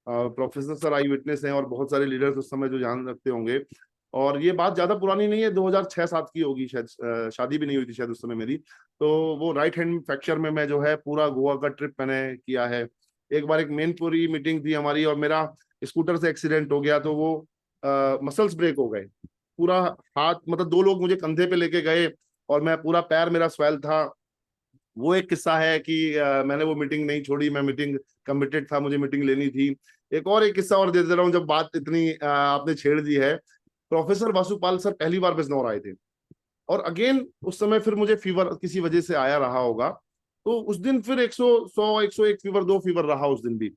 प्रोफेसर सर आई विटनेस हैं और बहुत सारे लीडर्स उस समय जो जान रखते होंगे। और ये बात ज्यादा पुरानी नहीं है, 2006-07 की होगी शायद, शादी भी नहीं हुई थी शायद उस समय मेरी। तो वो राइट हैंड फ्रैक्चर में मैं जो है पूरा गोवा का ट्रिप मैंने किया है। एक बार एक मेनपुरी मीटिंग थी हमारी और मेरा स्कूटर से एक्सीडेंट हो गया, तो वो मसल्स ब्रेक हो गए पूरा। हाथ मतलब 2 लोग मुझे कंधे पे लेके गए और मैं पूरा, पैर मेरा स्वेल था। वो एक किस्सा है कि मैंने वो मीटिंग नहीं छोड़ी, मैं मीटिंग कमिटेड था, मुझे मीटिंग लेनी थी। एक किस्सा और दे दे रहा हूँ, जब बात इतनी आपने छेड़ दी है। प्रोफेसर वासुपाल सर पहली बार बिजनौर आए थे और अगेन उस समय फिर मुझे फीवर किसी वजह से आया रहा होगा, तो उस दिन फिर 101 फीवर, 2 फीवर रहा उस दिन भी।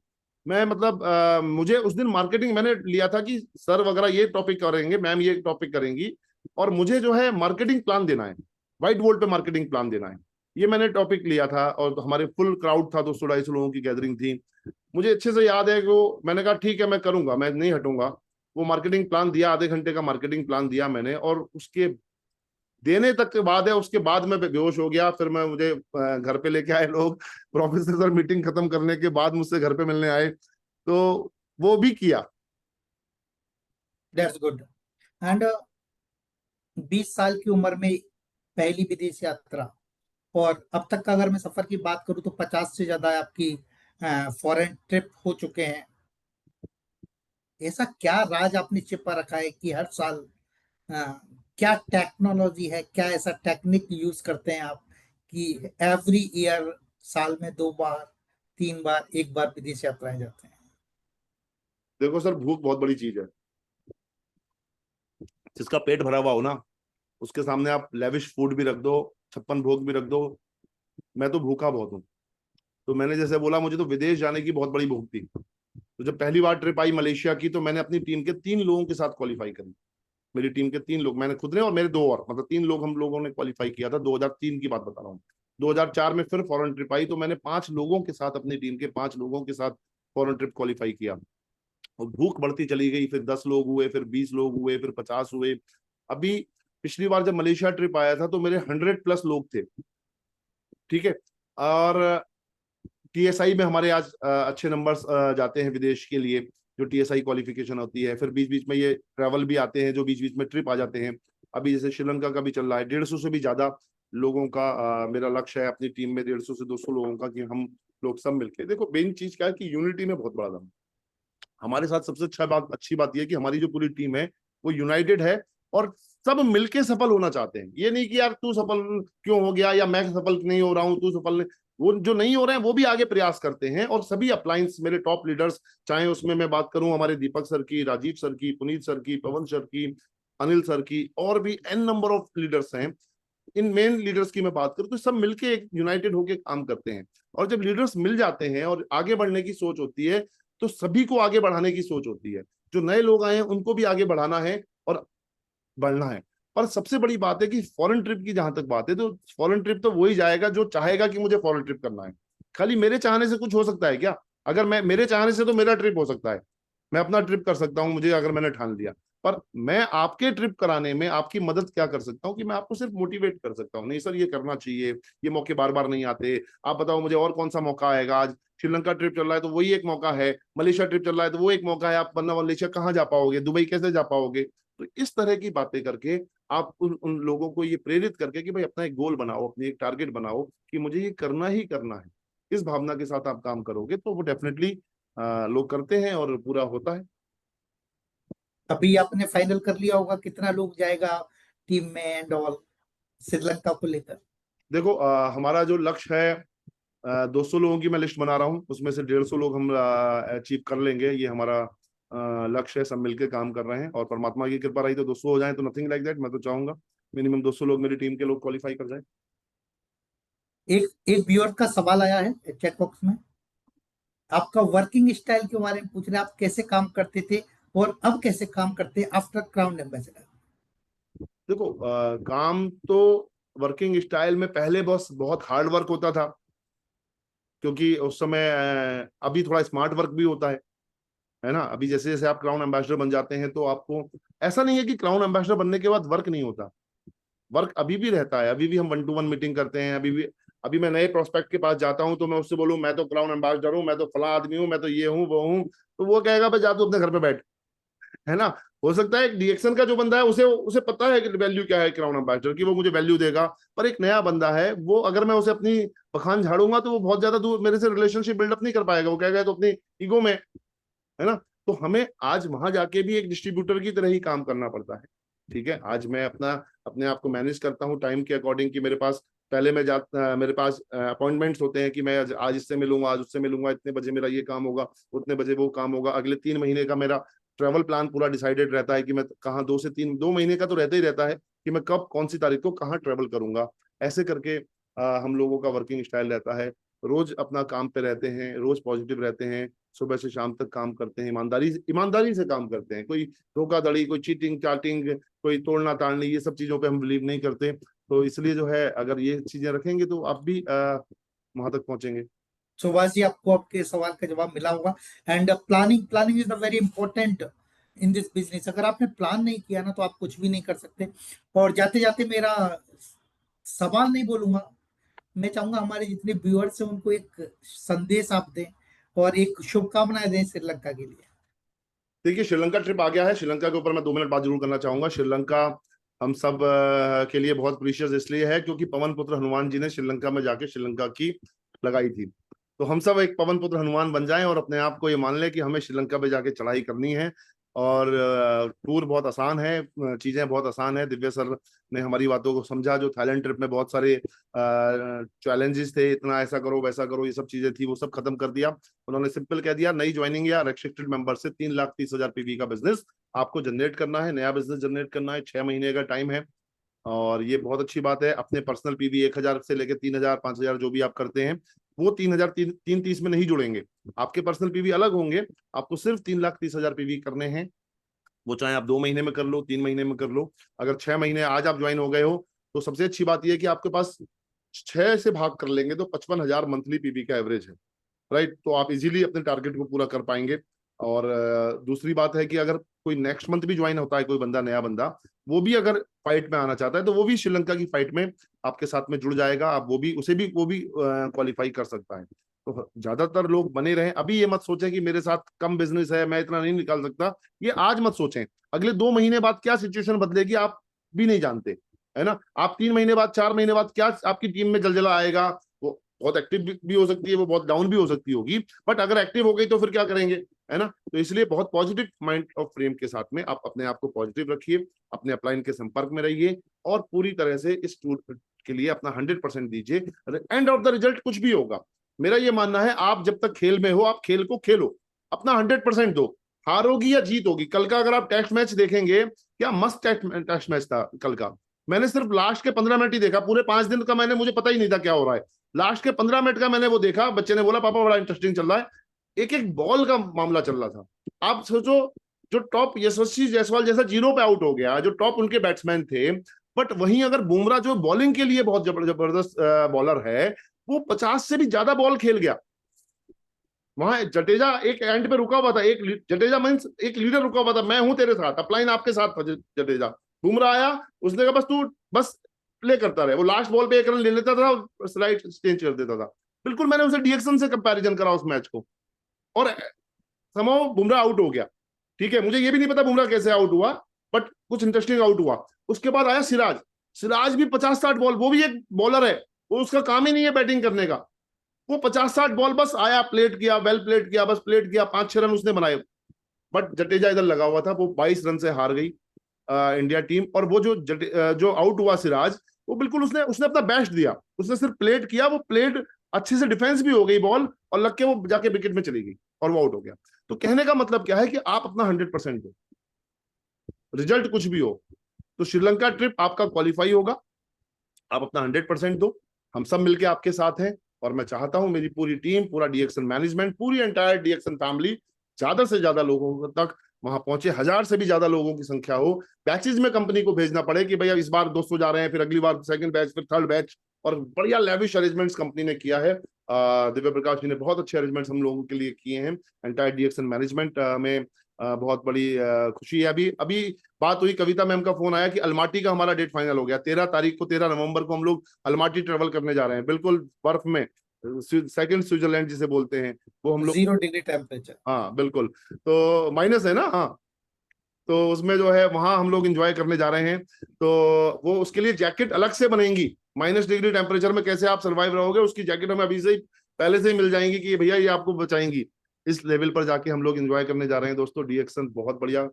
मैं मतलब मुझे उस दिन मार्केटिंग मैंने लिया था कि सर वगैरह ये टॉपिक करेंगे, मैम ये टॉपिक करेंगी, और मुझे जो है मार्केटिंग प्लान देना है, व्हाइट बोर्ड पे मार्केटिंग प्लान देना है, ये मैंने टॉपिक लिया था। और हमारे फुल क्राउड था, 200-250 लोगों की गैदरिंग थी। मुझे अच्छे से याद है कि मैंने कहा ठीक है मैं करूंगा, मैं नहीं हटूंगा। वो मार्केटिंग प्लान दिया, आधे घंटे का मार्केटिंग प्लान दिया मैंने, और उसके देने तक के बाद है, उसके बाद मैं बेहोश हो गया। फिर मैं, मुझे घर पे लेके आए लोग, प्रोफेसर सर मीटिंग खत्म करने के बाद मुझसे घर पे मिलने आए, तो वो भी किया। That's good. एंड 20 साल की उम्र में पहली विदेश यात्रा, और अब तक का अगर मैं सफर की बात करूं तो 50 से ज्यादा आपकी फॉरेन ट्रिप हो चुके हैं। ऐसा क्या राज आपने छिपा रखा है कि हर साल अ, क्या टेक्नोलॉजी है, क्या ऐसा टेक्निक यूज करते हैं आप कि एवरी ईयर, साल में 2 बार, 3 बार, एक बार विदेश यात्राएं जाते हैं? देखो सर, भूख बहुत बड़ी चीज है। जिसका पेट भरा हुआ हो ना, उसके सामने आप लेविश फूड भी रख दो, 56 भोग भी रख दो। मैं तो भूखा बहुत हूँ। तो मैंने जैसे बोला, मुझे तो विदेश जाने की बहुत बड़ी भूख थी। तो जब पहली बार ट्रिप आई मलेशिया की, तो मैंने अपनी टीम के 3 लोगों के साथ क्वालिफाई करी। मेरी टीम के 3 लोग, मैंने खुद ने और मेरे 2 और, मतलब 3 लोग हम लोगों ने क्वालिफाई किया था। 2003 की बात बता रहा हूँ। 2004 में फिर फॉरेन ट्रिप आई, तो मैंने 5 लोगों के साथ, अपनी टीम के 5 लोगों के साथ फॉरेन ट्रिप क्वालिफाई किया। और भूख बढ़ती चली गई, फिर 10 लोग हुए, फिर 20 लोग हुए, फिर 50 हुए। अभी पिछली बार जब मलेशिया ट्रिप आया था तो मेरे 100+ लोग थे। ठीक है। और टीएसआई में हमारे आज अच्छे नंबर्स जाते हैं विदेश के लिए, जो टीएसआई क्वालिफिकेशन होती है। फिर बीच बीच में ये ट्रैवल भी आते हैं, जो बीच बीच में ट्रिप आ जाते हैं। अभी जैसे श्रीलंका का भी चल रहा है, 150 से भी ज्यादा लोगों का मेरा लक्ष्य है अपनी टीम में, 150 से 200 लोगों का, कि हम लोग सब मिलके। देखो मेन चीज क्या है कि यूनिटी में बहुत बड़ा दम। हमारे साथ सबसे अच्छी बात यह है कि हमारी जो पूरी टीम है वो यूनाइटेड है, और सब मिलके सफल होना चाहते हैं। ये नहीं कि यार तू सफल क्यों हो गया या मैं सफल नहीं हो रहा हूं, तू सफल नहीं। वो जो नहीं हो रहे हैं वो भी आगे प्रयास करते हैं, और सभी अप्लायंस मेरे टॉप लीडर्स, चाहे उसमें मैं बात करूं हमारे दीपक सर की, राजीव सर की, पुनीत सर की, पवन सर की, अनिल सर की, और भी एन नंबर ऑफ लीडर्स हैं। इन मेन लीडर्स की मैं बात करूं तो सब मिलके एक यूनाइटेड होके काम करते हैं। और जब लीडर्स मिल जाते हैं और आगे बढ़ने की सोच होती है, तो सभी को आगे बढ़ाने की सोच होती है। जो नए लोग आए हैं उनको भी आगे बढ़ाना है और बढ़ना है। पर सबसे बड़ी बात है कि फॉरेन ट्रिप की जहां तक बात है, तो फॉरेन ट्रिप तो वही जाएगा जो चाहेगा कि मुझे फॉरेन ट्रिप करना है। खाली मेरे चाहने से कुछ हो सकता है क्या? अगर मैं, मेरे चाहने से तो मेरा ट्रिप हो सकता है, मैं अपना ट्रिप कर सकता हूं, मुझे अगर मैंने ठान लिया। पर मैं आपके ट्रिप कराने में आपकी मदद क्या कर सकता हूँ कि मैं आपको सिर्फ मोटिवेट कर सकता हूँ, नहीं सर ये करना चाहिए, ये मौके बार बार नहीं आते, आप बताओ मुझे और कौन सा मौका आएगा। आज श्रीलंका ट्रिप चल रहा है तो वही एक मौका है, मलेशिया ट्रिप चल रहा है तो वो एक मौका है, आप वरना मलेशिया कहाँ जा पाओगे, दुबई कैसे जा पाओगे। तो इस तरह की बातें करके आप उन लोगों को ये प्रेरित करके कि भाई अपना एक गोल बनाओ, अपनी एक टारगेट बनाओ कि मुझे ये करना ही करना है, इस भावना के साथ आप काम करोगे तो वो डेफिनेटली लोग करते हैं और पूरा होता है। अभी आपने फाइनल कर लिया होगा कितना लोग जाएगा टीम में एंड ऑल, श्रीलंका को लेकर? देखो हमारा जो लक्ष्य है 200 लोगों की मैं लिस्ट बना रहा हूँ, उसमें से 150 लोग हम अचीव कर लेंगे, ये हमारा लक्ष्य है। सब मिलकर काम कर रहे हैं और परमात्मा की कृपा रही तो 200 हो जाए तो नथिंग लाइक दैट। मैं तो चाहूंगा मिनिमम 200 लोग मेरी टीम के लोग क्वालिफाई कर जाए। एक एक व्यूअर का सवाल आया है चैट बॉक्स में, आपका वर्किंग स्टाइल के बारे में पूछ रहे हैं, आप कैसे काम करते थे और अब कैसे काम करते हैं आफ्टर क्राउन एम्बेसडर? देखो काम तो वर्किंग स्टाइल में पहले बस बहुत हार्ड वर्क होता था, क्योंकि उस समय अभी थोड़ा स्मार्ट वर्क भी होता है ना। अभी जैसे जैसे आप क्राउन एम्बेसडर बन जाते हैं तो आपको, ऐसा नहीं है कि क्राउन एम्बेसडर बनने के बाद वर्क नहीं होता, वर्क अभी भी रहता है। अभी भी हम 1-to-1 मीटिंग करते हैं, अभी भी, अभी मैं नए प्रोस्पेक्ट के पास जाता हूं तो मैं उससे बोलूं मैं तो क्राउन एम्बेसडर हूं, मैं तो फला आदमी हूं, मैं तो ये हूं वो हूं, तो वो कहेगा भाई जा तू अपने घर पे बैठ, है ना। हो सकता है एक डीएक्शन का जो बंदा है उसे उसे पता है कि वैल्यू क्या है क्राउन एम्बेसडर की, वो मुझे वैल्यू देगा। पर एक नया बंदा है, वो अगर मैं उसे अपनी बखान झाड़ूंगा तो वो बहुत ज्यादा दूर मेरे से रिलेशनशिप बिल्डअप नहीं कर पाएगा, वो कहेगा तो अपनी ईगो में, है ना। तो हमें आज वहां जाके भी एक डिस्ट्रीब्यूटर की तरह ही काम करना पड़ता है। ठीक है, आज मैं अपने आप को मैनेज करता हूँ टाइम के अकॉर्डिंग कि मेरे पास, पहले मैं मेरे पास अपॉइंटमेंट्स होते हैं कि मैं आज इससे मिलूंगा, आज उससे मिलूंगा, इतने बजे मेरा ये काम होगा, उतने बजे वो काम होगा। अगले 3 महीने का मेरा ट्रैवल प्लान पूरा डिसाइडेड रहता है कि मैं कहाँ 2 महीने का तो रहता ही रहता है कि मैं कब कौन सी तारीख को कहाँ ट्रैवल करूंगा। ऐसे करके हम लोगों का वर्किंग स्टाइल रहता है। रोज अपना काम पे रहते हैं, रोज पॉजिटिव रहते हैं, सुबह से शाम तक काम करते हैं, ईमानदारी से काम करते हैं। कोई धोखाधड़ी, कोई चीटिंग चाटिंग, कोई तोड़ना ताड़नी, ये सब चीजों पे हम बिलीव नहीं करते। तो इसलिए जो है अगर ये चीजें रखेंगे तो आप भी वहां तक पहुंचेंगे। सुभाष जी, आपको आपके सवाल का जवाब मिला होगा। And planning planning is the very important in this business. अगर आपने प्लान नहीं किया ना तो आप कुछ भी नहीं कर सकते। और जाते जाते मेरा सवाल नहीं बोलूंगा, मैं चाहूंगा हमारे जितने व्यूअर्स हैं उनको एक संदेश आप दें और एक शुभकामनाएं दें श्रीलंका के लिए। देखिए श्रीलंका ट्रिप आ गया है, श्रीलंका के ऊपर मैं 2 मिनट बात जरूर करना चाहूंगा। श्रीलंका हम सब के लिए बहुत प्रीशियस इसलिए है क्योंकि पवन पुत्र हनुमान जी ने श्रीलंका में जाके श्रीलंका की लगाई थी। तो हम सब एक पवन पुत्र हनुमान बन जाएं और अपने आप को ये मान लें कि हमें श्रीलंका पे जाके चढ़ाई करनी है। और टूर बहुत आसान है, चीजें बहुत आसान है। दिव्य सर ने हमारी बातों को समझा। जो थाईलैंड ट्रिप में बहुत सारे चैलेंजेस थे, इतना ऐसा करो वैसा करो, ये सब चीजें थी, वो सब खत्म कर दिया उन्होंने। सिंपल कह दिया, नई ज्वाइनिंग या रेस्ट्रिक्टेड मेंबर से 3,30,000 पीवी का बिजनेस आपको जनरेट करना है, नया बिजनेस जनरेट करना है। 6 महीने का टाइम है और ये बहुत अच्छी बात है। अपने पर्सनल पीवी 1,000 से लेकर 3,000 5,000 जो भी आप करते हैं वो 3,030 में नहीं जुड़ेंगे। आपके पर्सनल पीवी अलग होंगे, आपको सिर्फ 3,30,000 पीवी करने हैं। वो चाहे आप 2 महीने में कर लो, 3 महीने में कर लो। अगर 6 महीने आज आप ज्वाइन हो गए हो तो सबसे अच्छी बात यह है कि आपके पास 6 से भाग कर लेंगे तो 55,000 मंथली पीवी का एवरेज है, राइट। तो आप इजीली अपने टारगेट को पूरा कर पाएंगे। और दूसरी बात है कि अगर कोई नेक्स्ट मंथ भी ज्वाइन होता है, कोई बंदा, नया बंदा, वो भी अगर फाइट में आना चाहता है तो वो भी श्रीलंका की फाइट में आपके साथ में जुड़ जाएगा। आप वो भी क्वालिफाई कर सकता है। तो ज्यादातर लोग बने रहें। अभी ये मत सोचें कि मेरे साथ कम बिजनेस है, मैं इतना नहीं निकाल सकता, ये आज मत सोचें। अगले 2 महीने बाद क्या सिचुएशन बदलेगी आप भी नहीं जानते, है ना। आप 3 महीने बाद, 4 महीने बाद क्या आपकी टीम में जलजला आएगा, वो बहुत एक्टिव भी हो सकती है, वो बहुत डाउन भी हो सकती होगी, बट अगर एक्टिव हो गई तो फिर क्या करेंगे, है ना। तो इसलिए बहुत पॉजिटिव माइंड ऑफ फ्रेम के साथ में आप अपने आप को पॉजिटिव रखिए, अपने अपलाइन के संपर्क में रहिए और पूरी तरह से इस टूर के लिए अपना 100% दीजिए। एंड ऑफ द रिजल्ट कुछ भी होगा, मेरा ये मानना है आप जब तक खेल में हो आप खेल को खेलो, अपना 100% दो, हारोगी या जीत होगी। कल का अगर आप टेस्ट मैच देखेंगे, क्या मस्त टेस्ट मैच था कल का। मैंने सिर्फ लास्ट के 15 मिनट ही देखा, पूरे 5 दिन का मैंने, मुझे पता ही नहीं था क्या हो रहा है। लास्ट के 15 मिनट का मैंने वो देखा, बच्चे ने बोला पापा बड़ा इंटरेस्टिंग चल रहा है, एक एक बॉल का मामला चल रहा था। आप सोचो, जो टॉप यशस्वी जायसवाल जैसा 0 पे आउट हो गया, जो टॉप उनके बैट्समैन थे, बट वहीं अगर बुमराह जो बॉलिंग के लिए बहुत जबरदस्त बॉलर है, वो 50 से भी ज्यादा बॉल खेल गया। वहां जडेजा एक एंड पे रुका हुआ था, एक जडेजा मींस एक लीडर रुका हुआ था, मैं हूं तेरे साथ, अपलाइन आपके साथ था जडेजा। बुमराह आया, उसने कहा बस तू बस प्ले करता रहे, वो लास्ट बॉल पे 1 रन ले लेता था, स्लाइड चेंज कर देता था। बिल्कुल मैंने उसे डीएक्सन से कंपैरिजन करा उस मैच को, और समहाउ बुमराह आउट हो गया। ठीक है, मुझे ये भी नहीं पता बुमराह कैसे आउट हुआ, बट कुछ इंटरेस्टिंग आउट हुआ। उसके बाद आया सिराज, सिराज भी 50-60 बॉल, वो भी एक बॉलर है, वो उसका काम ही नहीं है बैटिंग करने का, वो 50-60 बॉल बस आया, प्लेट किया, वेल प्लेट किया, बस प्लेट किया, 5-6 रन उसने बनाए। बट जडेजा इधर लगा हुआ था, वो 22 रन से हार गई इंडिया टीम। और वो जो आउट हुआ सिराज, वो बिल्कुल उसने अपना बेस्ट दिया, उसने सिर्फ प्लेट किया, वो प्लेट अच्छे से डिफेंस भी हो गई बॉल, और लग के वो जाके विकेट में चली गई और वो आउट हो गया। तो कहने का मतलब क्या है कि आप अपना 100% दो, रिजल्ट कुछ भी हो। तो श्रीलंका ट्रिप आपका क्वालिफाई होगा, आप अपना 100% दो, हम सब मिलके आपके साथ हैं। और मैं चाहता हूं मेरी पूरी टीम, पूरा डीएक्सन मैनेजमेंट, पूरी एंटायर डीएक्सन फैमिली ज्यादा से ज्यादा लोगों तक वहां पहुंचे, 1000 से भी ज्यादा लोगों की संख्या हो। बैचेज में कंपनी को भेजना पड़े कि भैया इस बार 200 जा रहे हैं, फिर अगली बार सेकंड बैच, फिर थर्ड बैच, और बढ़िया लेविश अरेंजमेंट्स कंपनी ने किया है। दिव्य प्रकाश जी ने बहुत अच्छे अरेंजमेंट्स हम लोगों के लिए किए हैं। एंटायर डीएक्सन मैनेजमेंट में बहुत बड़ी खुशी है। अभी अभी बात हुई, कविता मैम का फोन आया कि अलमाटी का हमारा डेट फाइनल हो गया, 13 तारीख को, 13 नवंबर को हम लोग अलमाटी ट्रेवल करने जा रहे हैं, बिल्कुल बर्फ में, सेकंड स्विट्जरलैंड जिसे बोलते हैं, वो हम लोग 0 डिग्री टेम्परेचर। हाँ बिल्कुल, तो माइनस है ना, हाँ। तो उसमें जो है वहां हम लोग एंजॉय करने जा रहे हैं। तो वो उसके लिए जैकेट अलग से बनेंगी, -डिग्री टेम्परेचर में कैसे आप सर्वाइव रहोगे, उसकी जैकेट हमें अभी से ही पहले से ही मिल जाएंगी कि भैया ये आपको बचाएंगी। इस लेवल पर जाके हम लोग एंजॉय करने जा रहे हैं दोस्तों। डीएक्सन बहुत बढ़िया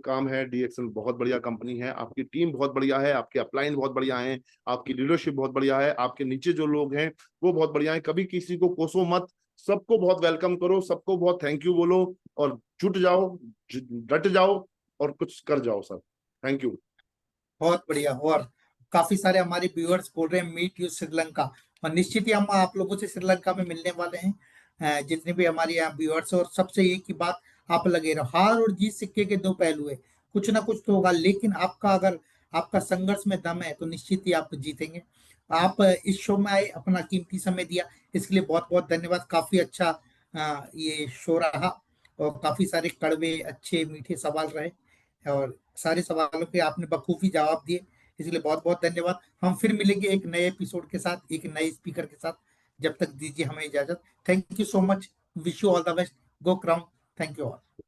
काम है, डीएक्सन बहुत बढ़िया कंपनी है, आपकी टीम बहुत बढ़िया है, आपके अपलाइन बहुत बढ़िया है, आपकी लीडरशिप बहुत बढ़िया है, आपके नीचे जो लोग हैं वो बहुत बढ़िया है। कभी किसी को कोसो मत, सबको बहुत वेलकम करो, सबको बहुत थैंक यू बोलो, और जुट जाओ, डट जाओ, और कुछ कर जाओ सर। Thank you. बहुत बढ़िया। और काफी सारे हमारे व्यूअर्स बोल रहे हैं मीट यू श्रीलंका, और निश्चित ही हम आप लोगों से श्रीलंका में मिलने वाले हैं, जितने भी हमारे यहाँ व्यूअर्स। और सबसे एक ही बात, आप लगे रहो, हार और जीत सिक्के के 2 पहलू है, कुछ ना कुछ तो होगा, लेकिन आपका अगर आपका संघर्ष में दम है तो निश्चित ही आप जीतेंगे। आप इस शो में आए, अपना कीमती समय दिया, इसके लिए बहुत बहुत धन्यवाद। काफी अच्छा ये शो रहा, और काफी सारे कड़वे अच्छे मीठे सवाल रहे, और सारे सवालों के आपने बखूबी जवाब दिए, इसलिए बहुत बहुत धन्यवाद। हम फिर मिलेंगे एक नए एपिसोड के साथ, एक नए स्पीकर के साथ। जब तक दीजिए हमें इजाजत। Thank you so much, wish you all the best, go crown, thank you all.